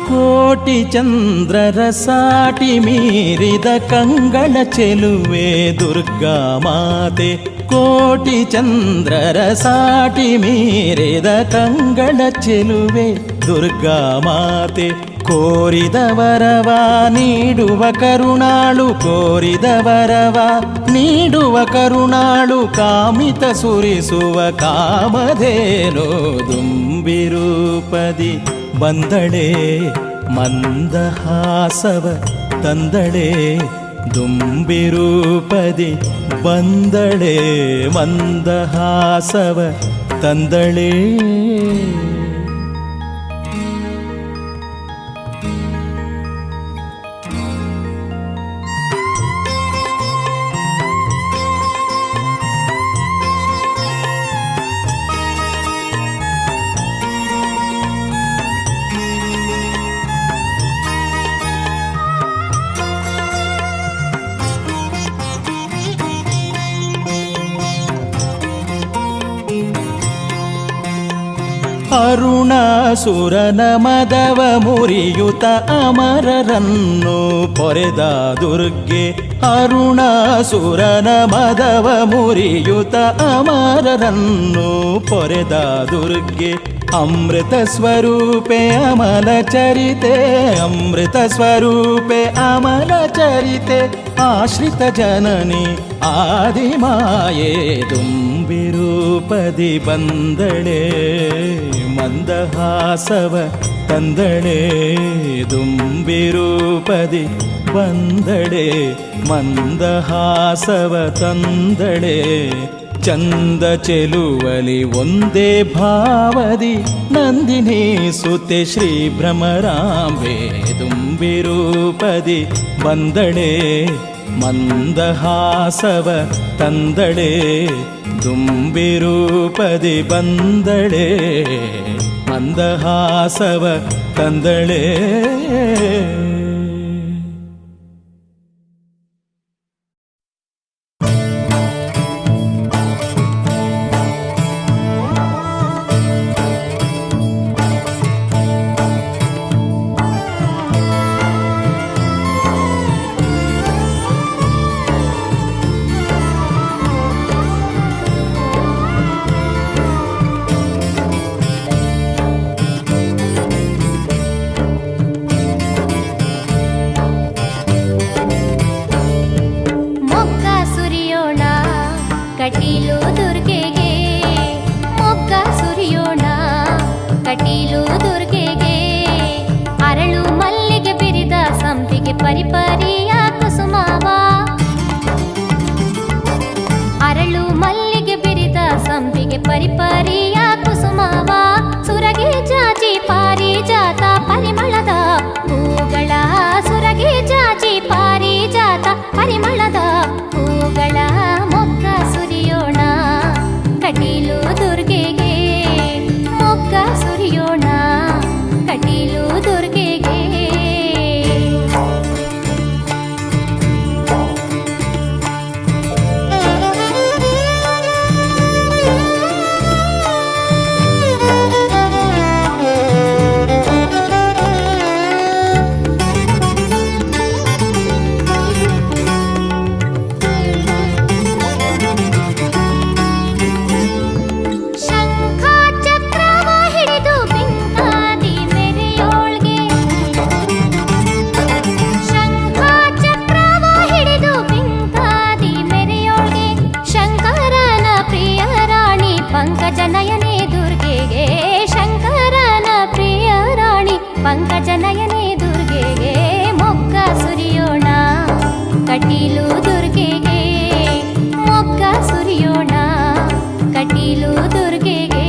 S2: ಕೋಟಿ ಚಂದ್ರರ ಸಾಟಿ ಮೀರಿದ ಕಂಗಳ ಚೆಲುವೆ ದುರ್ಗಾ ಮಾತೆ. ಕೋಟಿ ಚಂದ್ರರ ಸಾಟಿ ಮೀರಿದ ಕಂಗಳ ಚೆಲುವೆ ದುರ್ಗಾ ಮಾತೆ. ಕೋರಿದ ವರವ ನೀಡುವ ಕರುಣಾಳು, ಕೋರಿದ ವರವ ನೀಡುವ ಕರುಣಾಳು, ಕಾಮಿತ ಸುರಿಸುವ ಕಾಮಧೇನು. ದುಂಬಿರೂಪದಿ ಬಂದಳೆ, ಮಂದಹಾಸವ ತಂದಳೆ. ದುಂಬಿರೂಪದಿ ಬಂದಳೆ, ಮಂದಹಾಸವ ತಂದಳೆ. ಅರುಣಾಸುರನ ಮದವ ಮುರಿಯುತ ಅಮರರನ್ನು ಪೊರೆದ ದುರ್ಗೆ. ಅರುಣಾಸುರನ ಮದವ ಮುರಿಯುತ ಅಮರರನ್ನು ಪೊರೆದ ದುರ್ಗೆ. ಅಮೃತ ಸ್ವರೂಪೆ ಅಮಲ ಚರಿತೆ, ಅಮೃತ ಸ್ವರೂಪೆ ಅಮಲ ಚರಿತೆ. ಆಶ್ರಿತ ಜನನಿ ಆದಿಮಾಯೆ. ದುಂಬಿರೂಪದಿ ಬಂದಳೆ, ಮಂದಹಾಸವ ತಂದಳೆ. ದುಂಬಿರೂಪದಿ ಬಂದಳೆ, ಮಂದಹಾಸವ ತಂದಳೆ. ಚಂದ ಚೆಲುವಲಿ ಒಂದೇ ಭಾವದಿ ನಂದಿನಿ ಸುತೆ ಶ್ರೀ ಭ್ರಮರಾಂಬೆ. ದುಂಬಿರೂಪದಿ ಬಂದಳೆ, ಮಂದಹಾಸವ ತಂದಳೆ. ದುಂಬಿರೂಪದಿ ಬಂದಳೆ, ಮಂದಹಾಸವ ತಂದಳೆ.
S1: ಕಟೀಲು ದುರ್ಗೆಗೆ ಮೊಗ್ಗ ಸುರಿಯೋಣ, ಕಟೀಲು ದುರ್ಗೆಗೆ. ಅರಳು ಮಲ್ಲಿಗೆ ಬಿರಿದ ಸಂಪಿಗೆ ಪರಿಪರಿಯ ಕುಸುಮಾವ, ಅರಳು ಮಲ್ಲಿಗೆ ಬಿರಿದ ಸಂಪಿಗೆ ಪರಿಪರಿಯ ಕುಸುಮಾವ. ಸುರಗಿ ಜಾಜಿ ಪಾರಿಜಾತ ಪರಿಮಳದ ಹೂಗಳ, ಸುರಗಿ ಜಾಜಿ ಪಾರಿಜಾತ ಪರಿಮಳದ ಹೂಗಳ. ಮೊಗ್ಗ ಸುರಿಯೋಣ ಕಟೀಲು ದುರ್ಗೆಗೆ, ಮೊಗ್ಗ ಸುರಿಯೋಣ ಕಟೀಲು ದುರ್ಗೆಗೆ. ಶಂಖ ಚಕ್ರವ ಹಿಡಿದು ಪಂಕಜನಯನೇ ದುರ್ಗೆಗೆ ಮೊಗ್ಗ ಸುರಿಯೋಣ, ಕಟೀಲು ದುರ್ಗೆಗೆ ಮೊಗ್ಗ ಸುರಿಯೋಣ, ಕಟೀಲು ದುರ್ಗೆಗೆ.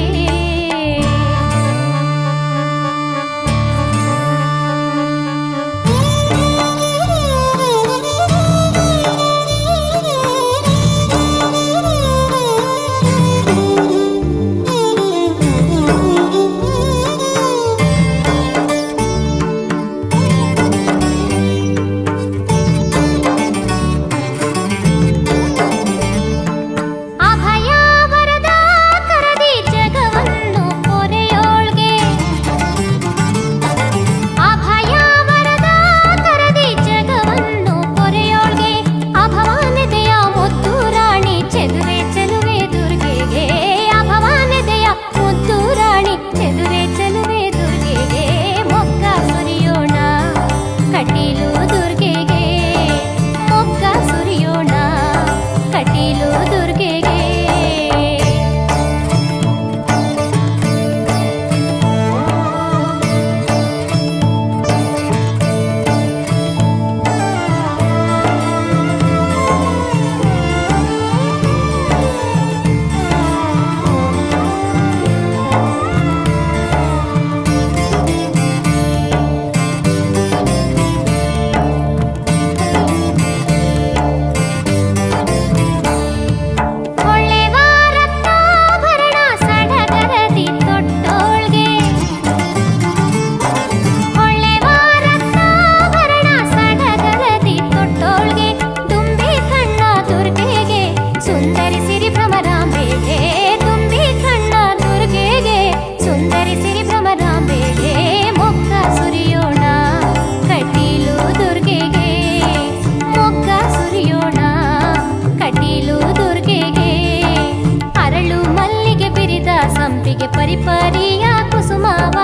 S1: ಪರಿಪರಿಯ ಕುಸುಮವ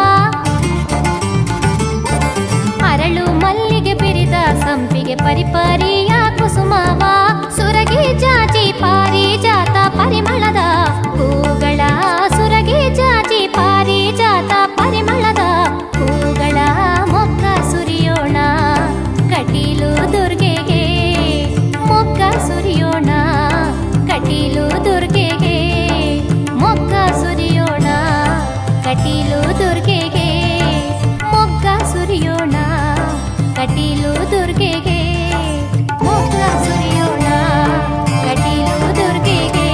S1: ಅರಳು ಮಲ್ಲಿಗೆ ಬಿರಿದ ಸಂಪಿಗೆ ಪರಿಪರಿಯ ಕುಸುಮವ ಸುರಗಿ ಜಾಜಿ ಪಾರಿಜಾತ ಪರಿಮಳದ ಹೂಗಳ ಸುರಗಿ ಜಾಜಿ ಪಾರಿಜಾತ ಪರಿಮಳದ ಹೂಗಳ ಮೊಗ್ಗ ಸುರಿಯೋಣ ಕಟೀಲು ದುರ್ಗೆಗೆ ಮೊಗ್ಗ ಸುರಿಯೋಣ ಕಟೀಲು ದುರ್ಗೆಗೆ ಮೊಗ್ಗ ಸುರಿಯೋಣ ಕಟೀಲು ದುರ್ಗೆಗೆ ಮೊಗ್ಗ ಸುರಿಯೋಣ ಕಟೀಲು ದುರ್ಗೆಗೆ ಮೊಗ್ಗ ಸುರಿಯೋಣ ಕಟೀಲು ದುರ್ಗೆಗೆ.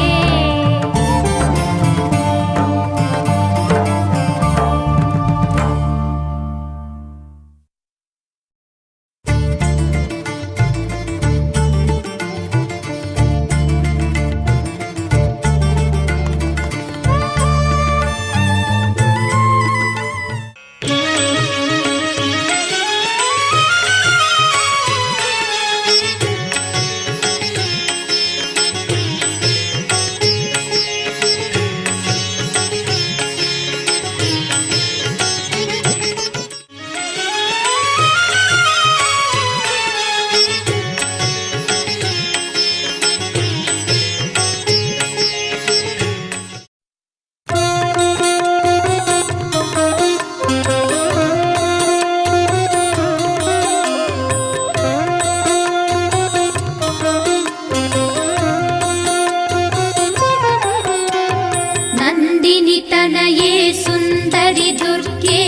S3: ನಂದಿನಿತನಯೇ ಸುಂದರಿ ದುರ್ಗೆ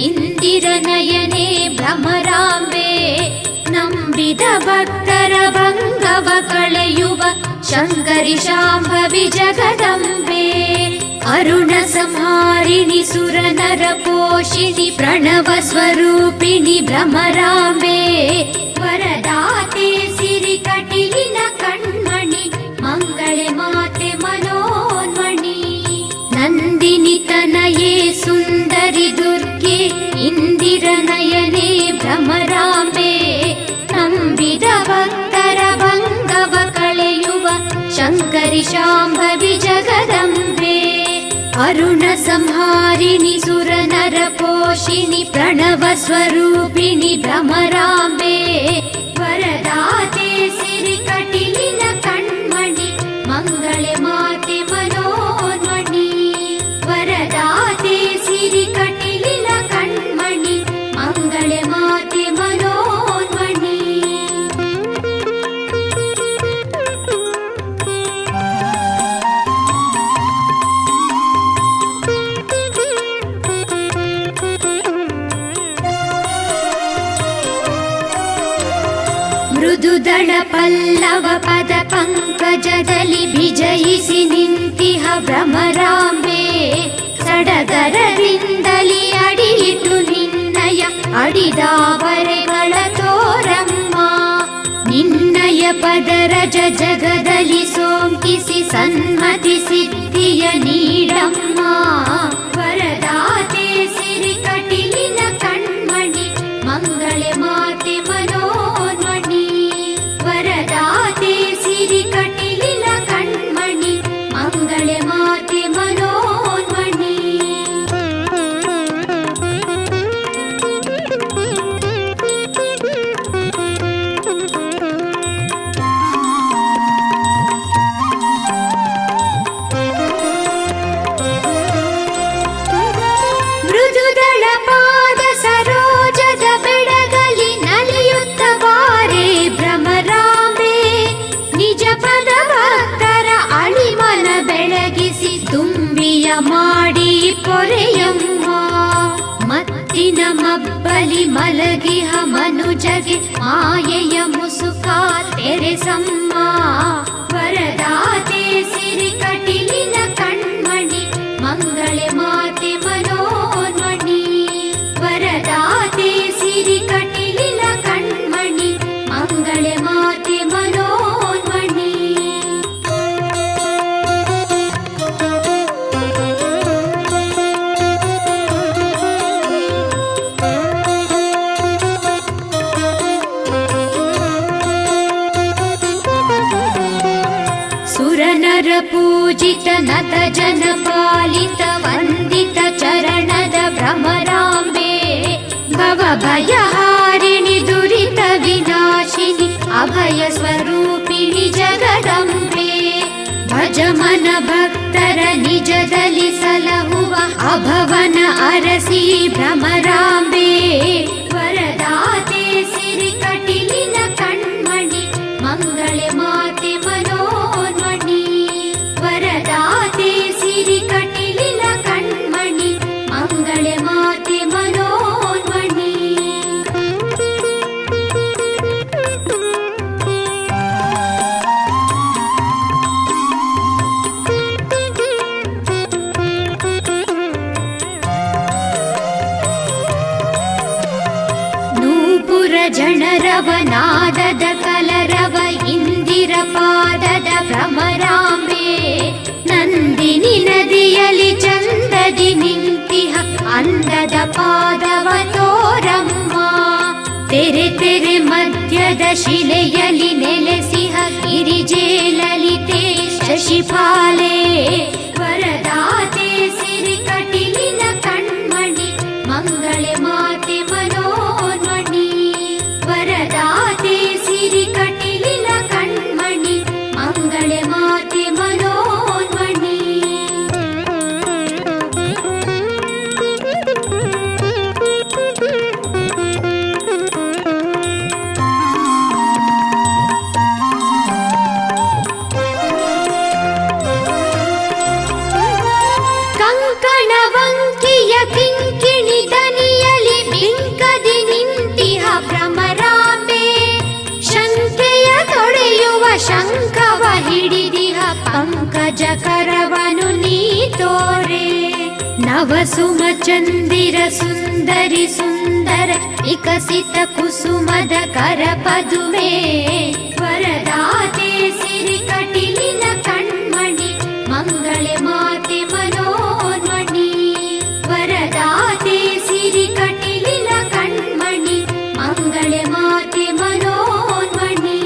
S3: ಇಂದಿರನಯನೇ ಭ್ರಮರಾಂಬೆ ನಂಬಿದ ಭಕ್ತರ ಭಂಗವ ಕಳೆಯುವ ಶಂಕರಿ ಶಾಂಭವಿ ಜಗದಂಬೆ ಅರುಣ ಸಂಹಾರಿಣಿ ಸುರನರ ಪೋಷಿಣಿ ಪ್ರಣವ ಸ್ವರೂಪಿಣಿ ಭ್ರಮರಾಂಬೆ ವರದಾತೆ ಸಿರಿ ಕಟೀಲಿನ ಕಣ್ಮಣಿ ಮಂಗಳೆ ಮಾತೆ ಮನೋನ್ಮಣಿ ನಂದಿನಿತನಯೇ ಸುಂದರಿ ದುರ್ಗೆ ಇಂದಿರನಯನೇ ಭ್ರಮರಾಂಬೆ ನಂಬಿದ ಭಕ್ತರ ಭಂಗವ ಕಳೆಯುವ ಶಂಕರಿ ಶಾಂಭವಿ ಜಗದಂಬೆ ಅರುಣ ಸಂಹಾರಿಣಿ ಸುರನರ ಪೋಷಿಣಿ ಪ್ರಣವ ಸ್ವರೂಪಿಣಿ ಭ್ರಮರಾಂಬೆ ವರದಾತೆ ಸಿರಿ ಕಟೀಲಿನ ಕಣ್ಮಣಿ ಮಂಗಳೆ ಮಾತೆ ಮನೋನ್ಮಣಿ ವರದಾತೆ ಸಿರಿ ಕಟೀಲಿನ ಕಣ್ಮಣಿ ಮಂಗಳ ಮೃದುದಳ ಪಲ್ಲವ ಪದ ಪಂಕಜದಲ್ಲಿ ವಿಜಯಿಸಿ ನಿಂತಿಹ ಭ್ರಮರಾಂಬೆ ಸಡಗರದಿಂದಲಿ ಅಡಿಯಿಟ್ಟು ನಿನ್ನಯ ಅಡಿದಾವರೆಗಳ ತೋರಮ್ಮ ನಿನ್ನಯ ಪದರಜ ಜಗದಲ್ಲಿ ಸೋಂಕಿಸಿ ಸನ್ಮತಿ ಸಿದ್ಧಿಯ ನೀಡಮ್ಮ ವರದಾತೆ ಸಿರಿ ಕಟಿಲಿನ ಕಣ್ಮಣಿ ಮಂಗಳೆ ಮಾತೆ ಮನೋನ್ಮಣಿ ವರದಾತೆ ಸಿರಿ ಕಟಿಲಿನ ಕಣ್ಮಣಿ ಮಂಗಳೆ ಮಾತೆ ಮನೋನ್ಮಣಿ ಮೃದುದಳ ಪಾದ ಸರೋಜದ ಬೆಳಗಲಿ ನಲಿಯುತ್ತ ಬಾರೆ ಭ್ರಮರಾಂಬೆ ನಿಜ ಪದ ಭಕ್ತರ ಅಳಿಮನ ಬೆಳಗಿಸಿ ತುಂಬಿಯ ಮಾಡಿ ಪೊರೆಯಮ್ಮ ಮತ್ತಿನ ಮಬ್ಬಲಿ ಮಲಗಿಹ ಮನುಜಗೆ ಮಾಯೆಯ ಮುಸುಕ ತೆರೆಸಮ್ಮ ವರದಾತೆ ಸಿರಿ ಕಟಿಲಿನ ಕಣ್ಮಣಿ ಮಂಗಳೆ ಮಾತೆ ಮನೋನ್ಮಣಿ ವರದಾತೆ ಸಿರಿ ಕಟಿಲಿನ ಕಣ್ಮಣಿ ಮಂಗಳೆ ಮಾತೆ ಮನೋನ್ಮಣಿ ಸುರನರ ಪೂಜಿತ ನತ ಜನ ಪಾಲಿತ ವಂದಿತ ಚರಣದ ಭ್ರಮರಾಂಬೆ ಭವ ಭಯಹಾರಿಣಿ ದುರಿತ ವಿನಾಶಿನಿ ಅಭಯ ಸ್ವರೂಪಿಣಿ ಜಗದಂಬೆ ಭಜಮನ ಭಕ್ತರ ನಿಜದಲ್ಲಿ ಸಲಹುವ ಅಭವನ ಅರಸಿ ಭ್ರಮರಾಂಬೆ ವರದಾತೆ ಸಿರಿ ಕಟಿಲಿನ ಕಣ್ಮಣಿ ಮಂಗಳೆ ಮಾತೆ ಮನೋನ್ಮಣಿ ವರದಾತೆ ಸಿರಿ ಕಟಿಲಿನ ಕಣ್ಮಣಿ ಮಂಗಳೆ ಮಾತೆ ಮನೋನ್ಮಣಿ ನೂಪುರ ಜನರವ ನಾದದ ಕಲರವ ಇಂದಿರ ಪಾದದ ಭ್ರಮರಾಂಬೆ ನಂದಿನಿ ನದಿಯಲ್ಲಿ ಚಂದದಿ ನಿಂತಿಹ ಅಂದದ ಪಾದವ ತೋರಮ್ಮ ತೆರೆ ತೆರೆ ಮಧ್ಯದ ಶಿಲೆಯಲ್ಲಿ ನೆಲೆಸಿಹ ಗಿರಿಜೆ ಲಲಿತೆ ಶಶಿಪಾಲೆ ವರದಾತೆ ಸಿರಿ ಕಟಿಲಿನ ಕಣ್ಮಣಿ ಮಂಗಳೆ ಮಾತೆ ಮನೋನ್ಮಣಿ ವರದಾತೆ ಸಿರಿ ಕಟಿಲಿನ ಕಣ್ಮಣಿ ಮಂಗಳೆ ಮಾತೆ ಮನೋನ್ಮಣಿ ಕಂಕಣ ವಂಕಿಯ ಕಿಂಕಿಣಿ ದನಿಯಲಿ ಬಿಂಕದಿ ನಿಂತಿಹ ಭ್ರಮರಾಂಬೆ ಶಂಕೆಯ ತೊಳೆಯುವ ಶಂಖವ ಹಿಡಿದಿಹ ಪಂಕಜ ಕರವನು ನೀ ತೋರೆ ನವಸುಮ ಚಂದಿರ ಸುಂದರಿ ಸುಂದರ ವಿಕಸಿತ ಕುಸುಮದ ಕರ ಪದುವೆ ವರದಾತೆ ಸಿರಿ ಕಟಿಲಿನ ಕಣ್ಮಣಿ ಮಂಗಳೆ ಮಾತೆ ಮನೋನ್ಮಣಿ ವರದಾತೆ ಸಿರಿ ಕಟಿಲಿನ ಕಣ್ಮಣಿ ಮಂಗಳೆ ಮಾತೆ ಮನೋನ್ಮಣಿ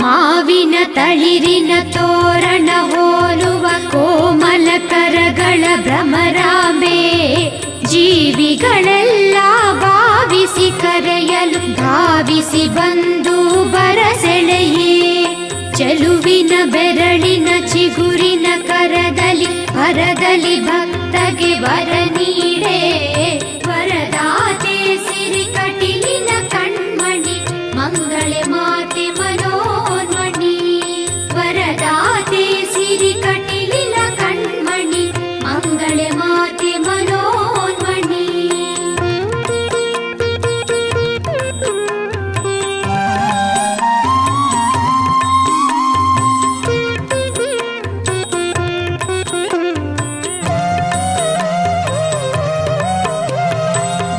S3: ಮಾವಿನ ತಳಿರಿನ ತೋರಣ ಹೋಲುವ ಕೋಮಲ ಕರಗಳ ಭ್ರಮರಾಂಬೆ ಜೀವಿಗಳೆಲ್ಲ ಭಾವಿಸಿ ಕರೆಯಲು ಧಾವಿಸಿ ಬಂದು ಬರಸೆಳೆಯೇ ಚೆಲುವಿನ ಬೆರಳಿನ ಚಿಗುರಿನ ಕರದಲ್ಲಿ ಹರದಲ್ಲಿ ಭಕ್ತಗೆ ವರ ನೀಡೆ ವರದಾತೆ ಸಿರಿ ಕಟಿಲಿನ ಕಣ್ಮಣಿ ಮಂಗಳೆ ಮಾತೆ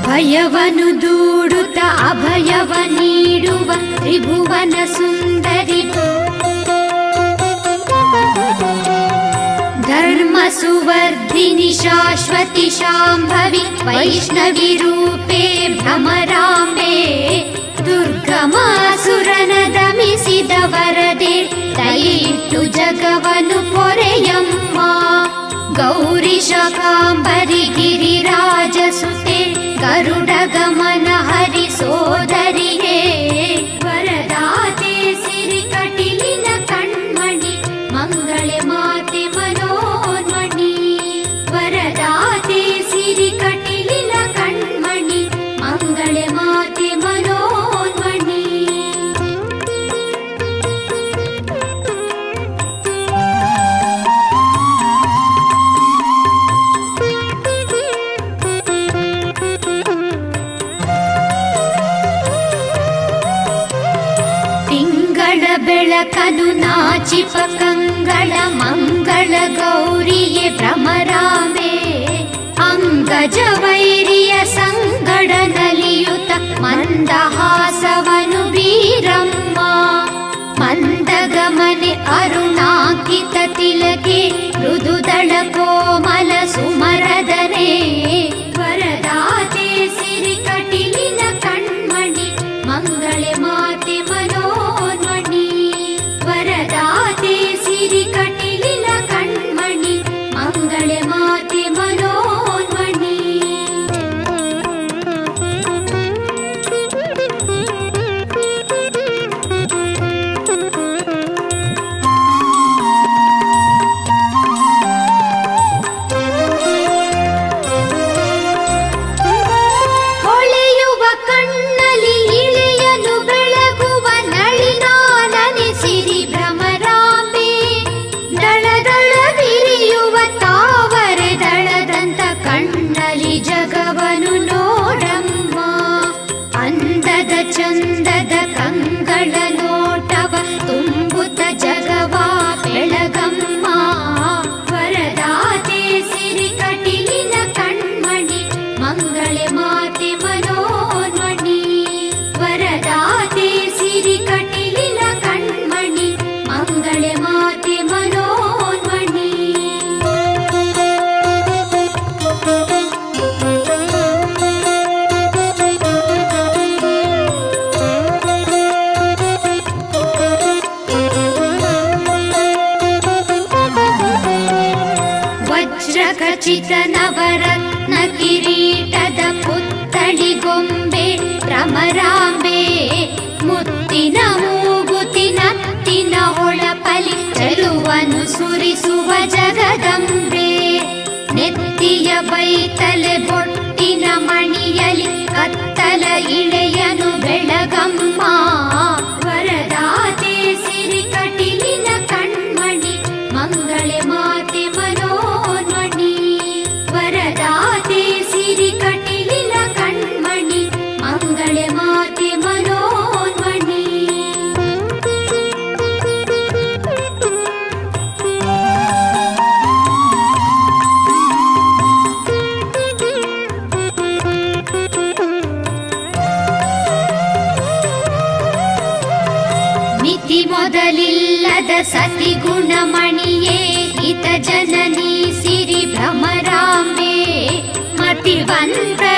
S3: ಭಯವನು ದೂಡುತ್ತ ಅಭಯವ ನೀಡುವ ತ್ರಿಭುವನ ಸುಂದರಿ ಧರ್ಮ ಸುವರ್ಧಿನಿ ಶಾಶ್ವತಿ ಶಾಂಭವಿ ವೈಷ್ಣವಿ ರೂಪೇ ಭ್ರಮರಾಂಬೆ ದುರ್ಗಮಾಸುರನ ದಮಿಸಿದ ವರದೆ ದಯಿಟ್ಟು ಜಗವನು ಪೊರೆಯಮ್ಮ ಗೌರಿ ಶಾಕಾಂಬರಿ ಗಿರಿರಾಜಸುತೆ ಗರುಡ ಗಮನ ಹರಿ ಸೋದರಿಯೇ ವರದಾತೆ ಸಿರಿ ಕಟಿಲಿನ ಕಣ್ಮಣಿ ಮಂಗಳೆ ಮಾತೆ ಮನೋನ್ಮಣಿ ವರದಾತೆ ಸಿರಿ ಕಟಿಲಿನ ಕಣ್ಮಣಿ ಮಂಗಳೆ ಮಾತೆ ಮನೋನ್ಮಣಿ ಬೆಳಕನು ನಾಚಿಪ ಕಂಗಳ ಮಂಗಳ ಗೌರಿಯೇ ಭ್ರಮರಾಂಬೆ ಅಂಗಜ ವೈರಿಯ ಸಂಗಡ ನಲಿಯುತ ಮಂದಹಾಸವನು ವೀರಮ್ಮ ಮಂದಗಮನೆ ಅರುಣಾಂಕಿತ ತಿಲಕೆ ಮೃದುದಳ ಕೋಮಲ ಸುಮರದನೆ ವರದಾತೆ ಸಿರಿ ಕಟಿಲಿನ ಕಣ್ಮಣಿ ಮಂಗಳೆ ಮಾತೆ ಮನೋನ್ಮಣಿ ವರದಾತೆ ಸಿರಿ ಕಟಿಲಿನ ಕಣ್ಮಣಿ ಮಂಗಳೆ ಮಾತೆ ಮನೋನ್ಮಣಿ ಹೊಳೆಯುವ ಕಣ್ಣಲ್ಲಿ ಇಳೆಯನು ಬೆಳಗುವ ನಳಿನಾನನಿಸಿರಿ ಭ್ರಮರಾಂಬೆ ದಳದಳ ಬಿರಿಯುವ ತಾವರೆ ದಳದಂತ ಕಣ್ಣಲ್ಲಿ ಜಗವನು ನೋಡಮ್ಮ ಅಂದದ ಚಂದದ ಕಂಗಳ ನೋಟವ ತುಂಬುತ್ತ ಜಗವ ಬೆಳಗಮ್ಮ ವರದಾತೆ ಸಿರಿ ಕಟಿಲಿನ ಕಣ್ಮಣಿ ಮಂಗಳೆ ಮಾತೆ ಮನೋನ್ಮಣಿ ವರದಾತೆ ಸಿರಿ ಕಟಿಲಿನ ಕಣ್ಮಣಿ ಮಂಗಳೆ ಮಾತೆ ಮನೋನ್ಮಣಿ ವಜ್ರಖಚಿತ ನವರತ್ನ ಕಿರೀಟದ ಪುತ್ತಳಿ ಗೊಂಬೆ ಭ್ರಮರಾಂಬೆ ಮುತ್ತಿನ ಮೂಗುತಿನತ್ತಿನ ಹೊಳಪಲಿ ಚೆಲುವನು ಸುರಿಸುವ ಜಗದಂಬೆ ನೆತ್ತಿಯ ಬೈತಲೆ ಬೊಟ್ಟಿನ ಮಣಿಯಲಿ ಕತ್ತಲ ಇಳೆಯನು ಬೆಳಗಮ್ಮ ವರದಾತೆ ಸಿರಿ ಕಟಿಲಿನ ಕಣ್ಮಣಿ ಮಂಗಳೆ ಮಾತೆ ಮನೋನ್ಮಣಿ ವರದಾತೆ ಸಿರಿ ಕಟಿಲಿನ ಕಣ್ಮಣಿ ಮಂಗಳೆ ಮಾತೆ ಮನೋನ್ಮಣಿ ಮಿತಿ ಮೊದಲಿಲ್ಲದ ಸತಿ ಗುಣಮಣಿಯೇ ಹಿತ ಜನನಿ ಸಿರಿ ಭ್ರಮರಾಂಬೆ ಮತಿವಂತರನೆಲ್ಲಾತಿ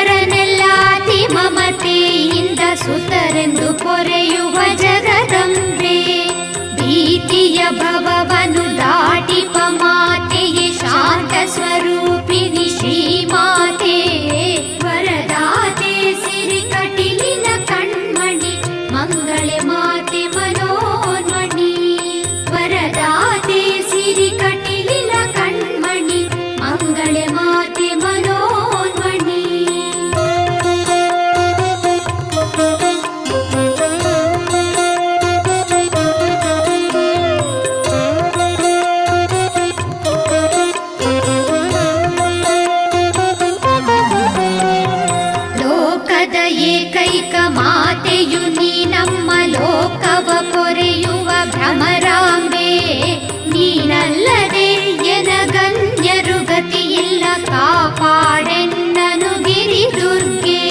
S3: ಮಮತೆಯಿಂದ ಸುತರೆಂದು ಪೊರೆಯುವ ಜಗದಂಬೆ ಭೀತಿಯ ಭವವನ್ನು ದಾಟಿಪ ಮಾತೆಯೇ ಶಾಂತ ಸ್ವರೂಪಿಣಿ ಶ್ರೀಮಾತೆ ವರದಾತೆ ಸಿರಿ ಕಟಿಲಿನ ಕಣ್ಮಣಿ ಮಂಗಳೆ ಮಾತೆ ಮನೋನ್ಮಣಿ ವರದಾತೆ ಸಿರಿ ಕಟಿಲಿನ ಕಣ್ಮಣಿ ಮಂಗಳೆ ಮಾತೆ ಮನೋನ್ಮಣಿ ಲೋಕದ ಏಕೈಕ ಮಾತೆಯು ನೀ ನಮ್ಮ ಲೋಕವ ಪೊರೆಯುವ ಭ್ರಮರಾಂಬೆ ನೀನಲ್ಲದೆ ಎನಗನ್ಯರು ಗತಿಯಿಲ್ಲ ಕಾಪಾಡೆನ್ನನು ಗಿರಿ ದುರ್ಗೆ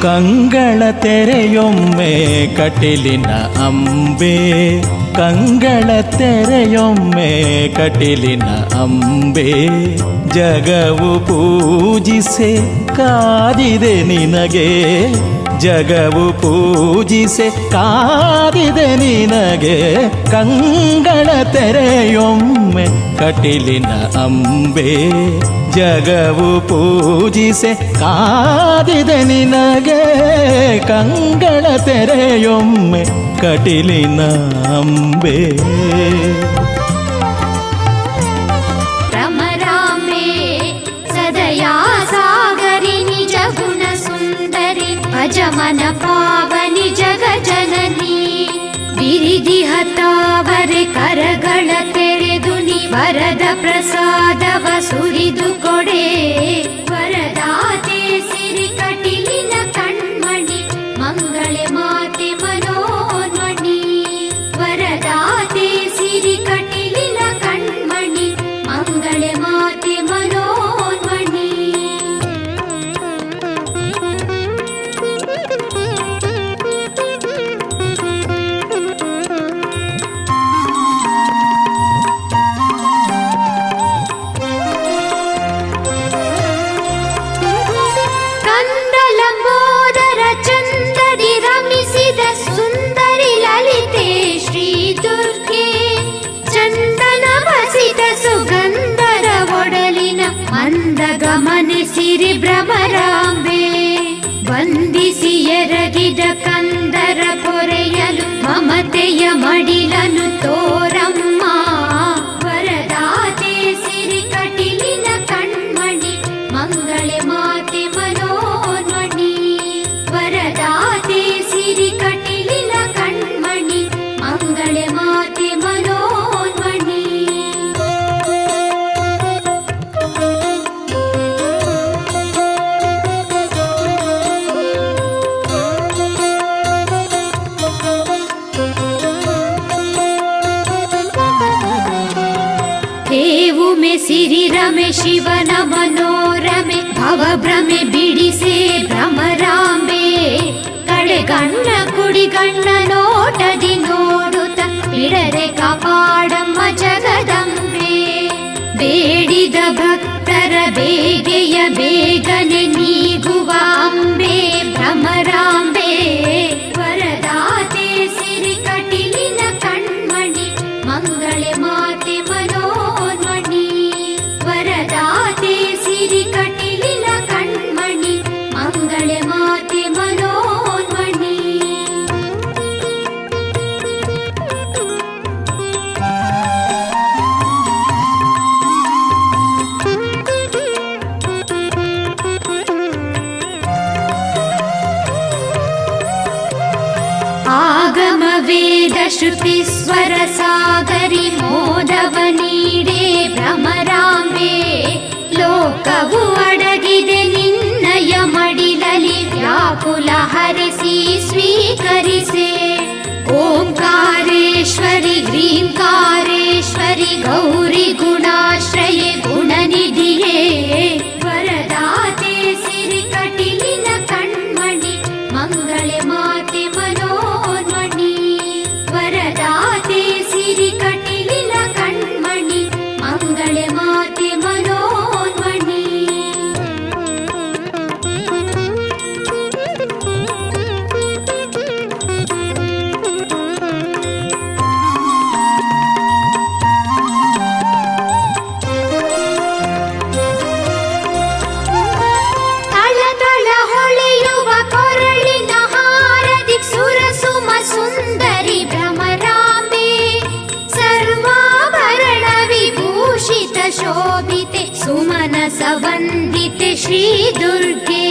S2: ಕಂಗಳ ತೆರೆಯೊಮ್ಮೆ ಕಟಿಲಿನ ಅಂಬೆ, ಕಂಗಳ ತೆರೆಯೊಮ್ಮೆ ಕಟಿಲಿನ ಅಂಬೆ. ಜಗವು ಪೂಜಿಸೆ ಕಾದಿದೆ ನಿನಗೆ, ಜಗವು ಪೂಜಿಸೆ ಕಾದಿದೆ ನಿನಗೆ. ಕಂಗಳ ತೆರೆಯೊಮ್ಮೆ ಕಟಿಲಿನ ಅಂಬೆ, ಜಗವು ಪೂಜಿಸೆ ಕಾದಿದೆ ನಿನಗೆ. ಕಂಗಳ ತೆರೆಯೊಮ್ಮೆ ಕಟಿಲಿನ ಅಂಬೆ.
S3: ಭ್ರಮರಾಂಬೆ ಸದಯಾ ಸಾಗರಿ ನಿಜ ಗುಣ ಸುಂದರಿ ಅಜಮನ ಪಾವನಿ ಜಗ ಜನನಿ. ಬಿರಿದಿಹ ತಾವರೆ ಕರಗಳ ತೆರೆದು ನಿ ವರದ ಪ್ರಸಾದವ ಸುರಿದು ಕೊಡೆ. ವರದಾತೆ ಸಿರಿ ಕಟಿಲಿನ ಕಣ್ಮಣಿ ಮಂಗಳೆ ಮಾತೆ ಮನೋನ್ಮಣಿ. ವರದಾತೆ ಸಿರಿ ಕಟಿಲಿನ ಕಣ್ಮಣಿ ಮಂಗಳೆ ಮಾತೆ ಮನೋನ್ಮಣಿ. ಕಂದಲಂಬೋದರ ಚಂದದಿ ರಮಿಸಿದ ಸುಂದರಿ ಲಲಿತೆ ಶ್ರೀ ದುರ್ಗೆ. ಚಂದನ ಬಸಿದ ಸುಗಂಧರ ಒಡಲಿನ ಮಂದ ಗಮನಿಸಿರಿ ಭ್ರಮರಾಂಬೆ. ವಂದಿಸಿ ಎರಗಿದ ಕಂದರ ಪೊರೆಯಲು ಮಮತೆಯ ಮಡಿಲನು ತೋರಮ್ಮ. ವರದಾತೆ ಸಿರಿ ಕಟಿಲಿನ ಕಣ್ಮಣಿ ಮಂಗಳೆ ಮಾತೆ ಮನೋನ್ಮಣಿ. ವರದಾತೆ ಸಿರಿ ಕಟಿಲಿನ ಕಣ್ಮಣಿ ಮಂಗಳೆ ಮಾತೆ ಮನೋನ್ಮಣಿ. ಹೇವುಮೆ ಸಿರಿ ರಮೆ ಶಿವನ ಮನೋರಮೆ ಭವಭ್ರಮೆ ಬಿಡಿಸೆ ಭ್ರಮರಾಂಬೆ. ಕಡೆಗಣ್ಣ ಕುಡಿಗಣ್ಣ ನೋಟದಿ ನೋಡುತ್ತ ಬಿಡರೆ ಕಾಪಾಡಮ್ಮ ಜಗದಂಬೆ. ಬೇಡಿದ ಭಕ್ತರ ಬೇಗೆಯ ಬೇಗನೆ ನೀಗುವ ಅಂಬೆ ಭ್ರಮರಾಂಬೆ. ವರದಾತೆ ಸಿರಿ ಕಟಿಲಿನ ಕಣ್ಮಣಿ ಮಂಗಳೆ ಮಾತೆ ಮನೋನ್ಮಣಿ. ವರದಾತೆ ಸಿರಿ ಕಟಿಲಿನ ಕಣ್ಮಣಿ ಮಂಗಳೆ ಮಾತೆ ಮನೋನ್ಮಣಿ. ಆಗಮ ವೇದ ಶ್ರುತಿ ಸ್ವರ ಸಾಗರಿ ಮೋದವ ನೀಡೆ ಭ್ರಮರಾಂಬೆ. ಲೋಕವು ಅಡಗಿದೆ ನಿನ್ನಯ ಮಡಿಲಲಿ ವ್ಯಾಕುಲ ಹರಿಸಿ ಸ್ವೀಕರಿಸೆ. ಓಂಕಾರೇಶ್ವರಿ ಗ್ರೀಂಕಾರೇಶ್ವರಿ ಗೌರಿ ಗುಣಾಶ್ರಯೆ ಗುಣನಿಧಿಯೇ. ವರದಾತೆ ಸಿರಿ ಕಟಿಲಿನ ಕಣ್ಮಣಿ ಮಂಗಳೆ ಮಾತೆ ಮನೋನ್ಮಣಿ. ವರದಾತೆ ಸಿರಿ ಕಟಿಲಿನ ಕಣ್ಮಣಿ ಮಂಗಳೆ ಮಾತೆ ಮನೋನ್ಮಣಿ. ತಳತಳ ಹೊಳೆಯುವ ಕೊರಳಿನ ಹಾರದಿ ಸುರಸುಮ ಸುಂದರಿ ಭ್ರಮರಾಂಬೆ. ಸರ್ವಾಭರಣ ವಿಭೂಷಿತ ಶೋಭಿತೆ ಸುಮನಸ ವಂದಿತೆ ಶ್ರೀ ದುರ್ಗೆ.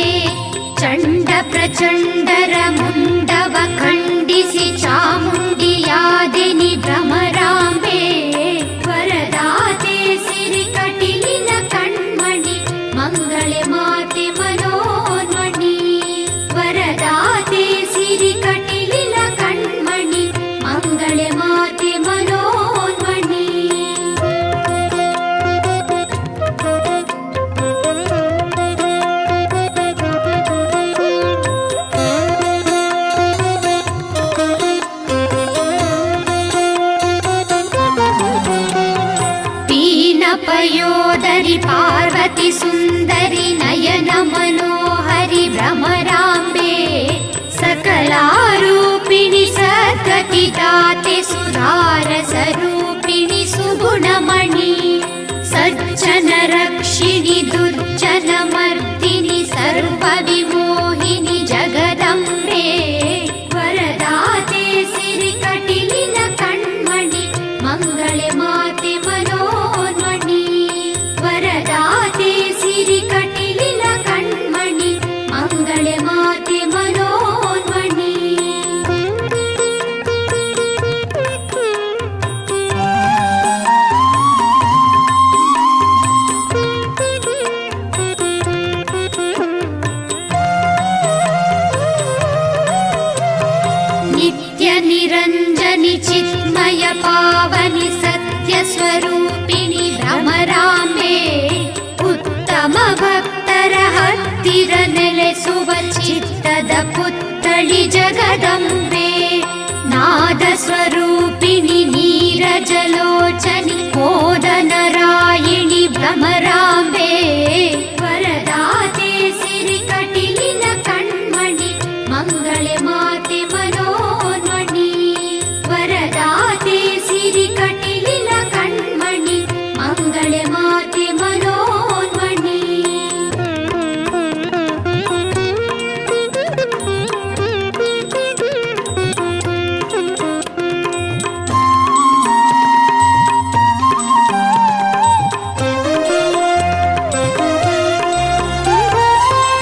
S3: ಚಂಡ ಪ್ರಚಂಡರ ಮುಂಡವ ಖಂಡಿಸಿ ಚಾಮುಂಡಿಯಾದೆನಿ ಭ್ರಮರಾಂಬೆ. ವರದಾತೆ ಸಿರಿ ಕಟಿಲಿನ ಕಣ್ಮಣಿ ಮಂಗಳೆ ಮಾತೆ ಮನೋನ್ಮಣಿ. ವರದಾತೆ ಸಿರಿ ಕಟಿಲಿನ ಕಣ್ಮಣಿ ಮಂಗಳೆ ಮಾತೆ ಮನೋನ್ಮಣಿ. ಪಯೋದರಿ ಪಾರ್ವತಿ ಸುಂದರಿ ನಯನ ಮನೋಹರಿ ಭ್ರಮರಾಂಬೆ ಸಕಲಾರೂಪಿಣಿ ಸದ್ಗತಿ ದಾತೆ ಸುಧಾರ ಸ್ವರೂಪಿಣಿ ಸುಗುಣಮಣಿ ಸಜ್ಜನ ರಕ್ಷಿಣಿ ದುರ್ಜನ ಮರ್ದಿನಿ ಸರ್ವ ವಿಮೋಹಿನಿ ಜಗದಂಬೆ ವರದಾತೆ ಸಿರಿ ಕಟಿಲಿನ ಕಣ್ಮಣಿ ಮಂಗಳೆ ಮಾತೆ ಮನೋನ್ಮಣಿ ವರದಾತೆ ಸಿರಿ ಕಟಿಲಿನ ಕಣ್ಮಣಿ ಮಂಗಳೆ ಮಾತೆ ಮನೋನ್ಮಣಿ ನಿತ್ಯ ನಿರಂಜನಿ ಚಿನ್ಮಯ ಪಾವನಿ ಸತ್ಯ ಸ್ವರೂಪಿಣಿ ಭ್ರಮರಾಂಬೆ ಉತ್ತಮ ಭಕ್ತರ ಹತ್ತಿರ ನೆಲೆಸುವ ಚಿತ್ತದ ಪುತ್ತಳಿ ಜಗದಂಬೆ ನಾದ ಸ್ವರೂಪಿಣಿ ನೀರಜಲೋಚನಿ ಕೋದನರಾಯಿಣಿ ಭ್ರಮರಾಂಬೆ ವರದಾತೆ ಸಿರಿ ಕಟಿಲಿನ ಕಣ್ಮಣಿ ಮಂಗಳೆ ಮಾತೆ ಮನೋನ್ಮಣಿ ವರದಾತೆ ಸಿರಿ ಕಟಿಲಿನ ಕಣ್ಮಣಿ ಮಂಗಳೆ ಮಾತೆ ಮನೋನ್ಮಣಿ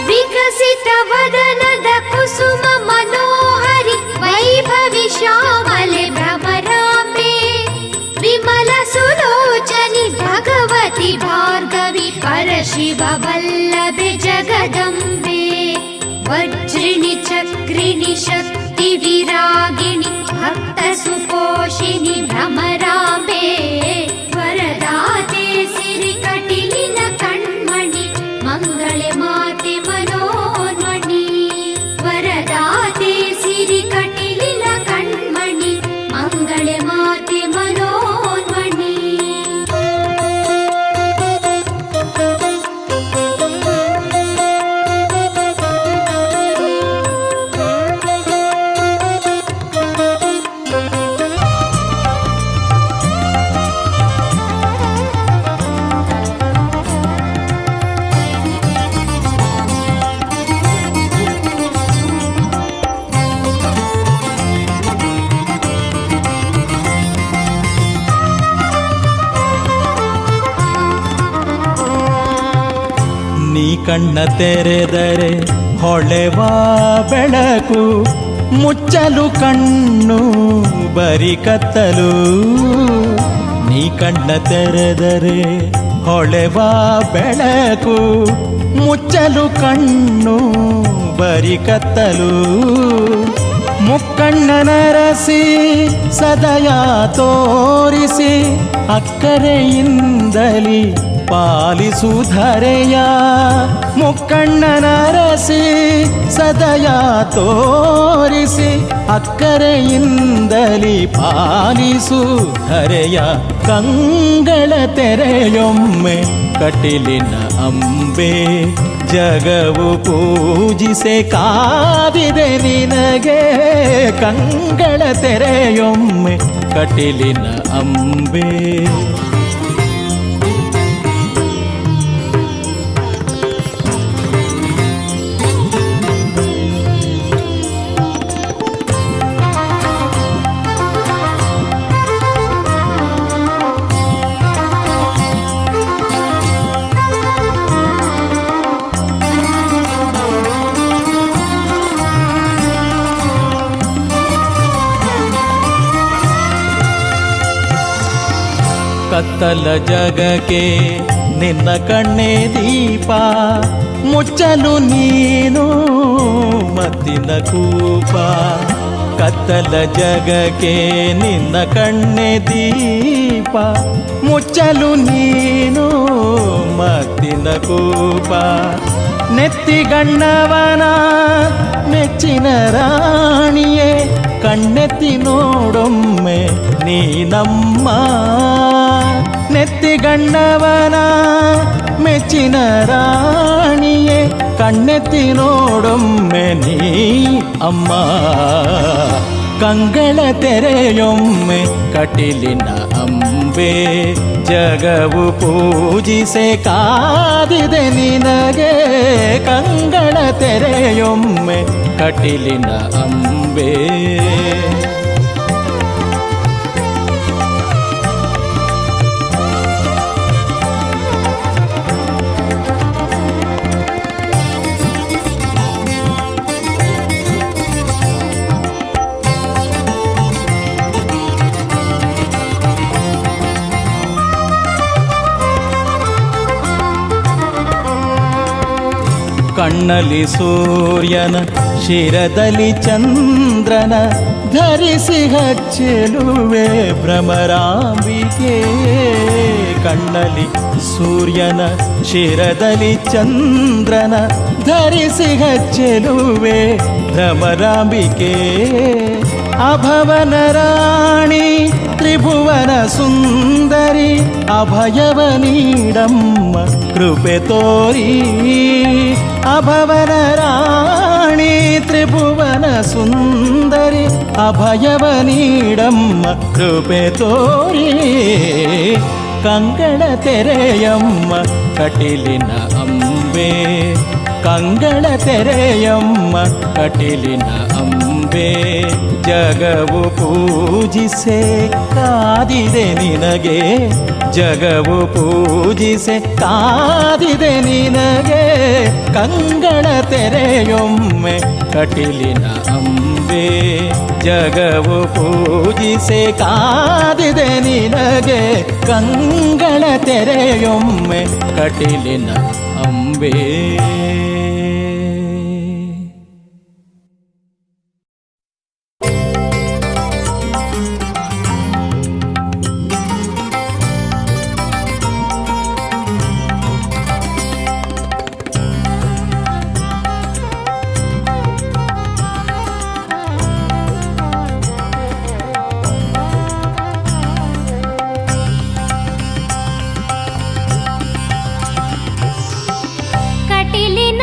S3: ವಿಕಸಿತ ವದನದ ಕುಸುಮ ಮನೋಹರಿ ವೈಭವಿ ಶ್ಯಾಮಲೆ ಭ್ರಮರಾಂಬೆ ವಿಮಲ ಸುಲೋಚನಿ ಭಗವತಿ ಭಾರ್ಗವಿ ಪರಶಿವ ವಲ್ಲಭೆ ಜಗದಂಬೆ ವಜ್ರಿಣಿ ಚಕ್ರಿಣಿ ಶಕ್ತಿ ವಿರಾಗಿಣಿ ಭಕ್ತ ಸುಪೋಷಿಣಿ ಭ್ರಮರಾಂಬೆ ವರದಾತೆ ಸಿರಿ ಕಟಿಲಿನ ಕಣ್ಮಣಿ ಮಂಗಳೆ ಮಾತೆ ಮನೋನ್ಮಣಿ ವರದಾತೆ ಸಿರಿ ಕಟಿಲಿನ ಕಣ್ಮಣಿ ಮಂಗಳೆ ಮಾತೆ ಮನೋನ್ಮಣಿ
S2: ನೀ ಕಣ್ಣ ತೆರೆದರೆ ಹೊಳೆವ ಬೆಳಕು ಮುಚ್ಚಲು ಕಣ್ಣು ಬರಿ ಕತ್ತಲು ನೀ ಕಣ್ಣ ತೆರೆದರೆ ಹೊಳೆವ ಬೆಳಕು ಮುಚ್ಚಲು ಕಣ್ಣು ಬರಿ ಕತ್ತಲು ಮುಕ್ಕಣ್ಣನರಸಿ ಸದಯ ತೋರಿಸಿ ಅಕ್ಕರೆಯಿಂದಲಿ ಪಾಲಿಸುಧರೆಯ ಮುಕ್ಕಣ್ಣನರಸಿ ಸದಯ ತೋರಿಸಿ ಅಕ್ಕರೆಯಿಂದಲಿ ಪಾಲಿಸುಧರೆಯ ಕಂಗಳ ತೆರೆಯೊಮ್ಮೆ ಕಟಿಲಿನ ಅಂಬೆ ಜಗವು ಪೂಜಿಸೆ ಕಾದಿದೆ ನಿನಗೆ ಕಂಗಳ ತೆರೆಯೊಮ್ಮೆ ಕಟಿಲಿನ ಅಂಬೆ ಕತ್ತಲ ಜಗಕ್ಕೆ ನಿನ್ನ ಕಣ್ಣೇ ದೀಪ ಮುಚ್ಚಲು ನೀನು ಮತ್ತಿನ ಕೂಪ ಕತ್ತಲ ಜಗಕ್ಕೆ ನಿನ್ನ ಕಣ್ಣೇ ದೀಪ ಮುಚ್ಚಲು ನೀನು ಮತ್ತಿನ ಕೂಪ ನೆತ್ತಿಗಣ್ಣವನ ಮೆಚ್ಚಿನ ರಾಣಿಯೇ ಕಣ್ಣೆತ್ತಿ ನೋಡೊಮ್ಮೆ ನೀನಮ್ಮ ನೆತ್ತಿ ಶ್ರೀಗಣ್ಣವನ ಮೆಚ್ಚಿನ ರಾಣಿಯೇ ಕಣ್ಣೆತ್ತಿ ನೋಡೊಮ್ಮೆ ನೀ ಅಮ್ಮ ಕಂಗಳ ತೆರೆಯೊಮ್ಮೆ ಕಟಿಲಿನ ಅಂಬೆ ಜಗವು ಪೂಜಿಸೆ ಕಾದಿದೆ ನಿನಗೆ ಕಂಗಳ ತೆರೆಯೊಮ್ಮೆ ಕಟಿಲಿನ ಅಂಬೆ ಕಣ್ಣಲ್ಲಿ ಸೂರ್ಯನ ಶಿರದಲ್ಲಿ ಚಂದ್ರನ ಧರಿಸಿ ಹಚ್ಚೆಲುವೆ ಭ್ರಮರಾಂಬಿಕೆ ಕಣ್ಣಲ್ಲಿ ಸೂರ್ಯನ ಶಿರದಲ್ಲಿ ಚಂದ್ರನ ಧರಿಸಿ ಹಚ್ಚೆಲುವೆ ಭ್ರಮರಾಂಬಿಕೆ ಅಭವನ ರಾಣಿ ತ್ರಿಭುವನ ಸುಂದರಿ ಅಭಯವ ನೀಡಮ್ಮ ಕೃಪೆ ತೋರಿ ಅಭವನ ರಾಣಿ ತ್ರಿಭುವನ ಸುಂದರಿ ಅಭಯವ ನೀಡಮ್ಮ ಕೃಪೆ ತೋರಿ ಕಂಗಳ ತೆರೆಯಮ್ಮ ಕಟಿಲಿನ ಅಂಬೆ ಕಂಗಳ ತೆರೆಯಮ್ಮ ಕಟಿಲಿನ ಅಂಬೆ ಜಗವು ಪೂಜಿಸೆ ಕಾದಿದೆ ನಿನಗೆ ಜಗವು ಪೂಜಿಸೆ ಕಾದಿದೆ ನಿನಗೆ ಕಂಗಳ ತೆರೆಯೊಮ್ಮೆ ಕಟಿಲಿನ ಅಂಬೆ ಜಗವು ಪೂಜಿಸೆ ಕಾದಿದೆ ನಿನಗೆ ಕಂಗಳ ತೆರೆಯೊಮ್ಮೆ ಕಟಿಲಿನ ಅಂಬೆ
S1: ಕಟಿಲಿನ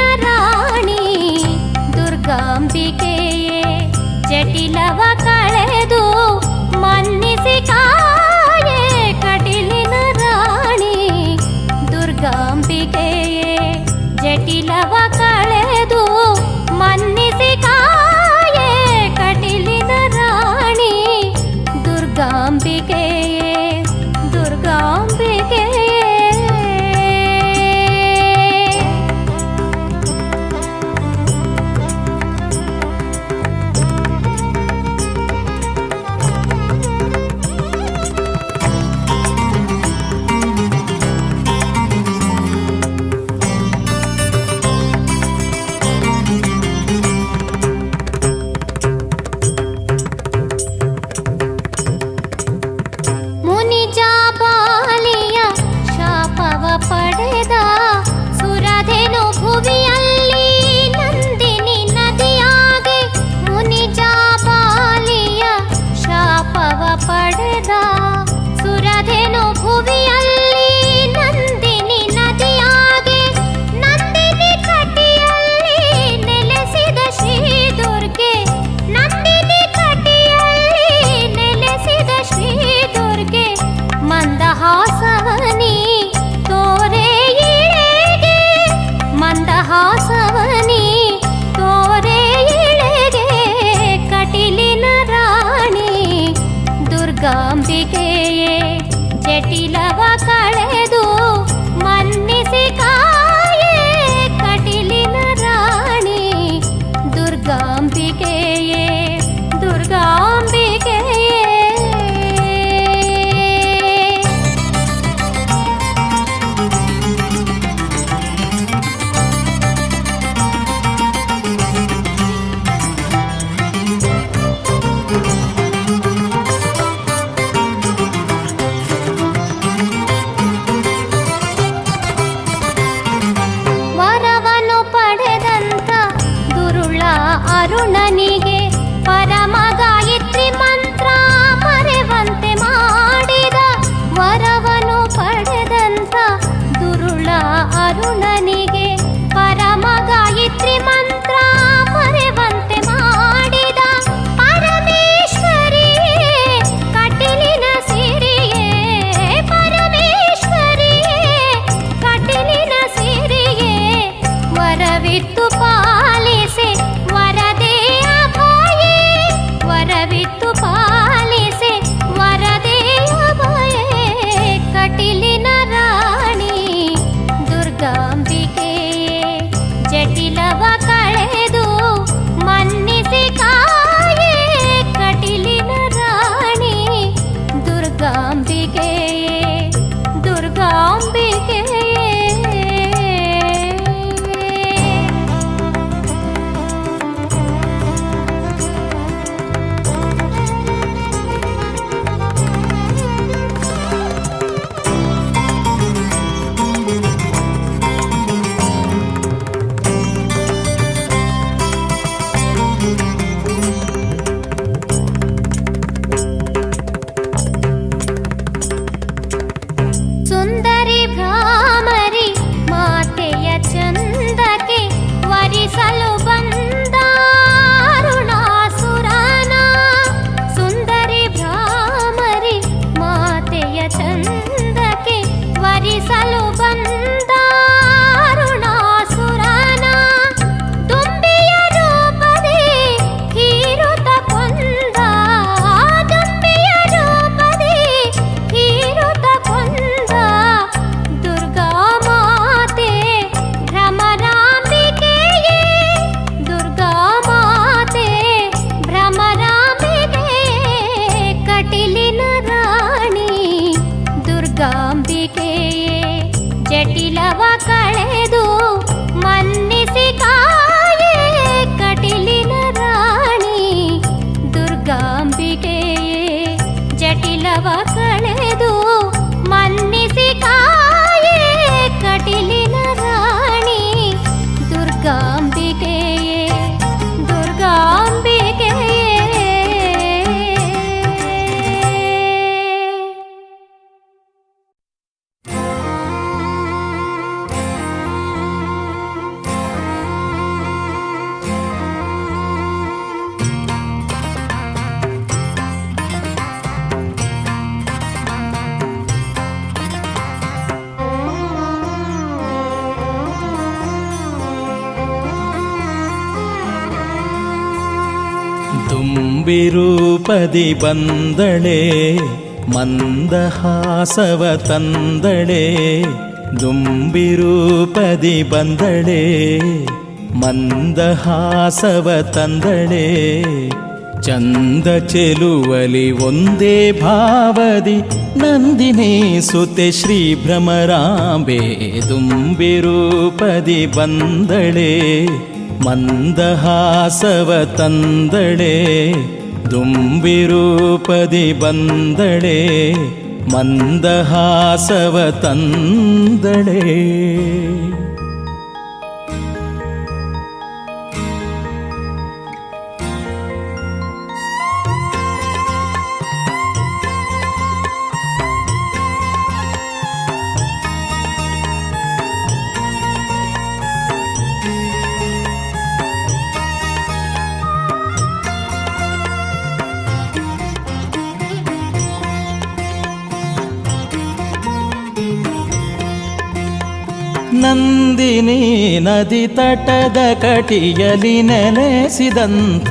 S1: ವರುಣನಿಗೆ ಪರಮ ಗಾಯತ್ರಿ ಮಂತ್ರ ಮರೆವಂತೆ ಮಾಡಿದ ಪರಮೇಶ್ವರಿಯೇ ಕಟೀಲಿನ ಸಿರಿಯೇ ಪರಮೇಶ್ವರಿಯೇ ಕಟೀಲಿನ ಸಿರಿಯೇ ವರವಿತ್ತು ಪಾಲಿಸೆ ವರದೇ ಅಭಯೇ ವರವಿತ್ತು ಪಾಲಿಸೆ ವರದೇ ಅಭಯೇ ಕಟೀಲಿನ ರಾಣಿ ದುರ್ಗಾಂಬಿಕೆ ಜಟಿಲವ ಕಳೆದು ಮನ್ನಿಸಿ ಕಾಯೇ ಕಟೀಲಿನ ರಾಣಿ ದುರ್ಗಾಂಬಿಕೆ ದುರ್ಗಾಂಬಿಕೆ ಸುಂದರಿ ಭ್ರಾಮರಿ ಮಾತೆಯ ಚಂದಕ್ಕೆ ವರಿಸಲು ಬಂದ ಅರುಣಾಸುರನ ಸುಂದರಿ ಭ್ರಾಮರಿ ಮಾತೆಯ ಚಂದಕ್ಕೆ ವರಿಸಲು ಬಂದ ಅರುಣಾಸುರನ ದುಂಬಿಯ ರೂಪದೇ ಹೀರುತ ಕೊಂದ ದುಂಬಿಯ ರೂಪದೇ ಹೀರುತ ಕೊಂದ ದುರ್ಗಾ ಮಾತೆ ಭ್ರಮರಾಂಬಿಕೆಯೇ ದುರ್ಗಾ ಮಾತೆ ಭ್ರಮರಾಂಬಿಕೆಯೇ ಕಟೀಲಿನ ರಾಣಿ ದುರ್ಗಾಂಬಿಕೆಯೇ ಜಟಿಲವ ಕಳೆದು ಮನ್ನಿಸಿ ಕಾಯೇ ಕಟೀಲಿನ ರಾಣಿ ದುರ್ಗಾಂಬಿಕೆಯೇ ಜಟಿಲವ ಕಳೆದು ಮನ್ನಿಸಿ ಕಾಯೇ ಕಟೀಲಿನ ರಾಣಿ ದುರ್ಗಾಂಬಿಕೆಯೇ ದುರ್ಗಾಂಬಿಕೆಯೇ
S2: ದುಂಬಿರೂಪದಿ ಬಂದಳೆ ಮಂದಹಾಸವ ತಂದಳೆ ದುಂಬಿರೂಪದಿ ಬಂದಳೆ ಮಂದಹಾಸವ ತಂದಳೆ ಚಂದ ಚೆಲುವಲಿ ಒಂದೇ ಭಾವದಿ ನಂದಿನಿ ಸುತೆ ಶ್ರೀ ಭ್ರಮರಾಂಬೆ ದುಂಬಿರೂಪದಿ ಬಂದಳೆ ಮಂದಹಾಸವ ತಂದಳೆ ದುಂಬಿರೂಪದಿ ಬಂದಳೆ ಮಂದಹಾಸವ ತಂದಳೆ ನಂದಿನಿ ನದಿ ತಟದ ಕಟಿಯಲಿ ನೆಲೆಸಿದಂಥ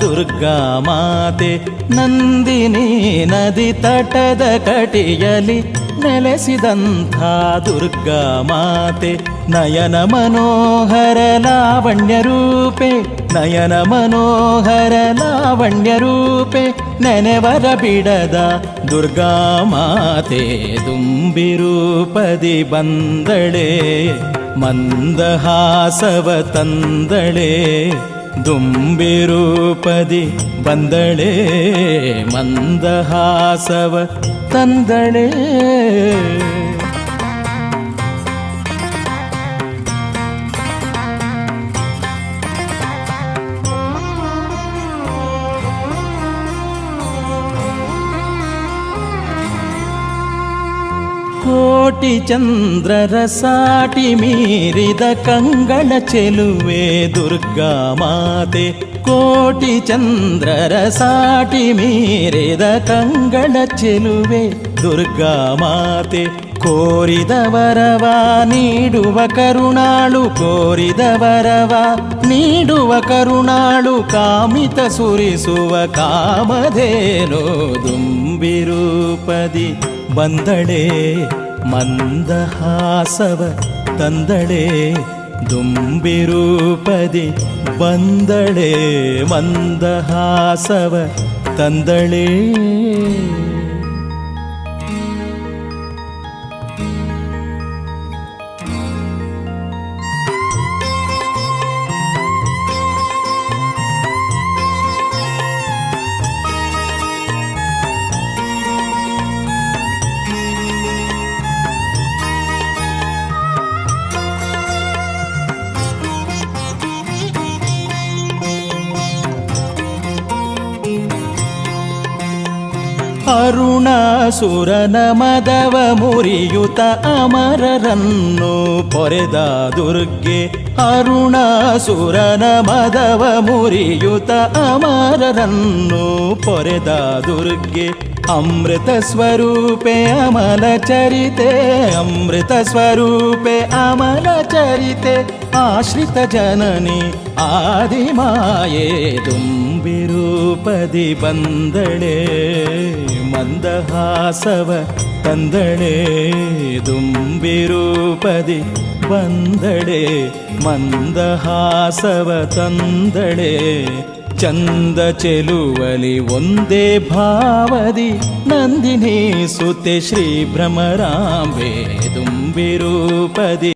S2: ದುರ್ಗಾ ಮಾತೆ ನಂದಿನಿ ನದಿ ತಟದ ಕಟಿಯಲಿ ನೆಲೆಸಿದಂಥ ದುರ್ಗಾ ಮಾತೆ ನಯನ ಮನೋಹರ ಲಾವಣ್ಯ ರೂಪೆ ನಯನ ಮನೋಹರ ಲಾವಣ್ಯ ರೂಪೆ ನೆನೆವರ ಬಿಡದ ದುರ್ಗಾ ಮಾತೆ ದುಂಬಿರೂಪದಿ ಬಂದಳೆ ಮಂದಹಾಸವ ತಂದಳೆ ದುಂಬಿರೂಪದಿ ಬಂದಳೆ ಮಂದಹಾಸವ ತಂದಳೆ ಕೋಟಿ ಚಂದ್ರರ ಸಾಟಿ ಮೀರಿದ ಕಂಗಳ ಚೆಲುವೆ ದುರ್ಗಾ ಮಾತೆ. ಕೋಟಿ ಚಂದ್ರರ ಸಾಟಿ ಮೀರಿದ ಕಂಗಳ ಚೆಲುವೆ ದುರ್ಗಾ ಮಾತೆ. ಕೋರಿದ ವರವ ನೀಡುವ ಕರುಣಾಳು, ಕೋರಿದ ವರವ ನೀಡುವ ಕರುಣಾಳು, ಕಾಮಿತ ಸುರಿಸುವ ಕಾಮಧೇನು ದುಂಬಿರೂಪದಿ ಬಂದಳೆ ಮಂದಹಾಸವ ತಂದಳೆ. ದುಂಬಿರೂಪದಿ ಬಂದಳೆ ಮಂದಹಾಸವ ತಂದಳೆ. ಅರುಣಾಸುರನ ಮದವ ಮುರಿಯುತ ಅಮರರನ್ನು ಪೊರೆದ ದುರ್ಗೆ. ಅರುಣಾಸುರನ ಮದವ ಮುರಿಯುತ ಅಮರರನ್ನು ಪೊರೆದ ದುರ್ಗೆ. ಅಮೃತ ಸ್ವರೂಪೆ ಅಮಲ ಚರಿತೆ, ಅಮೃತ ಸ್ವರೂಪೆ ಅಮಲ ಚರಿತೆ. ಆಶ್ರಿತ ಜನನಿ ಆದಿಮಾಯೆ ದುಂಬಿರೂಪದಿ ಬಂದಳೆ ಮಂದಹಾಸವ ತಂದಳೆ. ದುಂಬಿರೂಪದಿ ಬಂದಳೆ ಮಂದಹಾಸವ ತಂದಳೆ. ಚಂದ ಚೆಲುವಲಿ ಒಂದೇ ಭಾವದಿ ನಂದಿನಿ ಸುತೆ ಶ್ರೀ ಭ್ರಮರಾಂಬೆ ದುಂಬಿರೂಪದಿ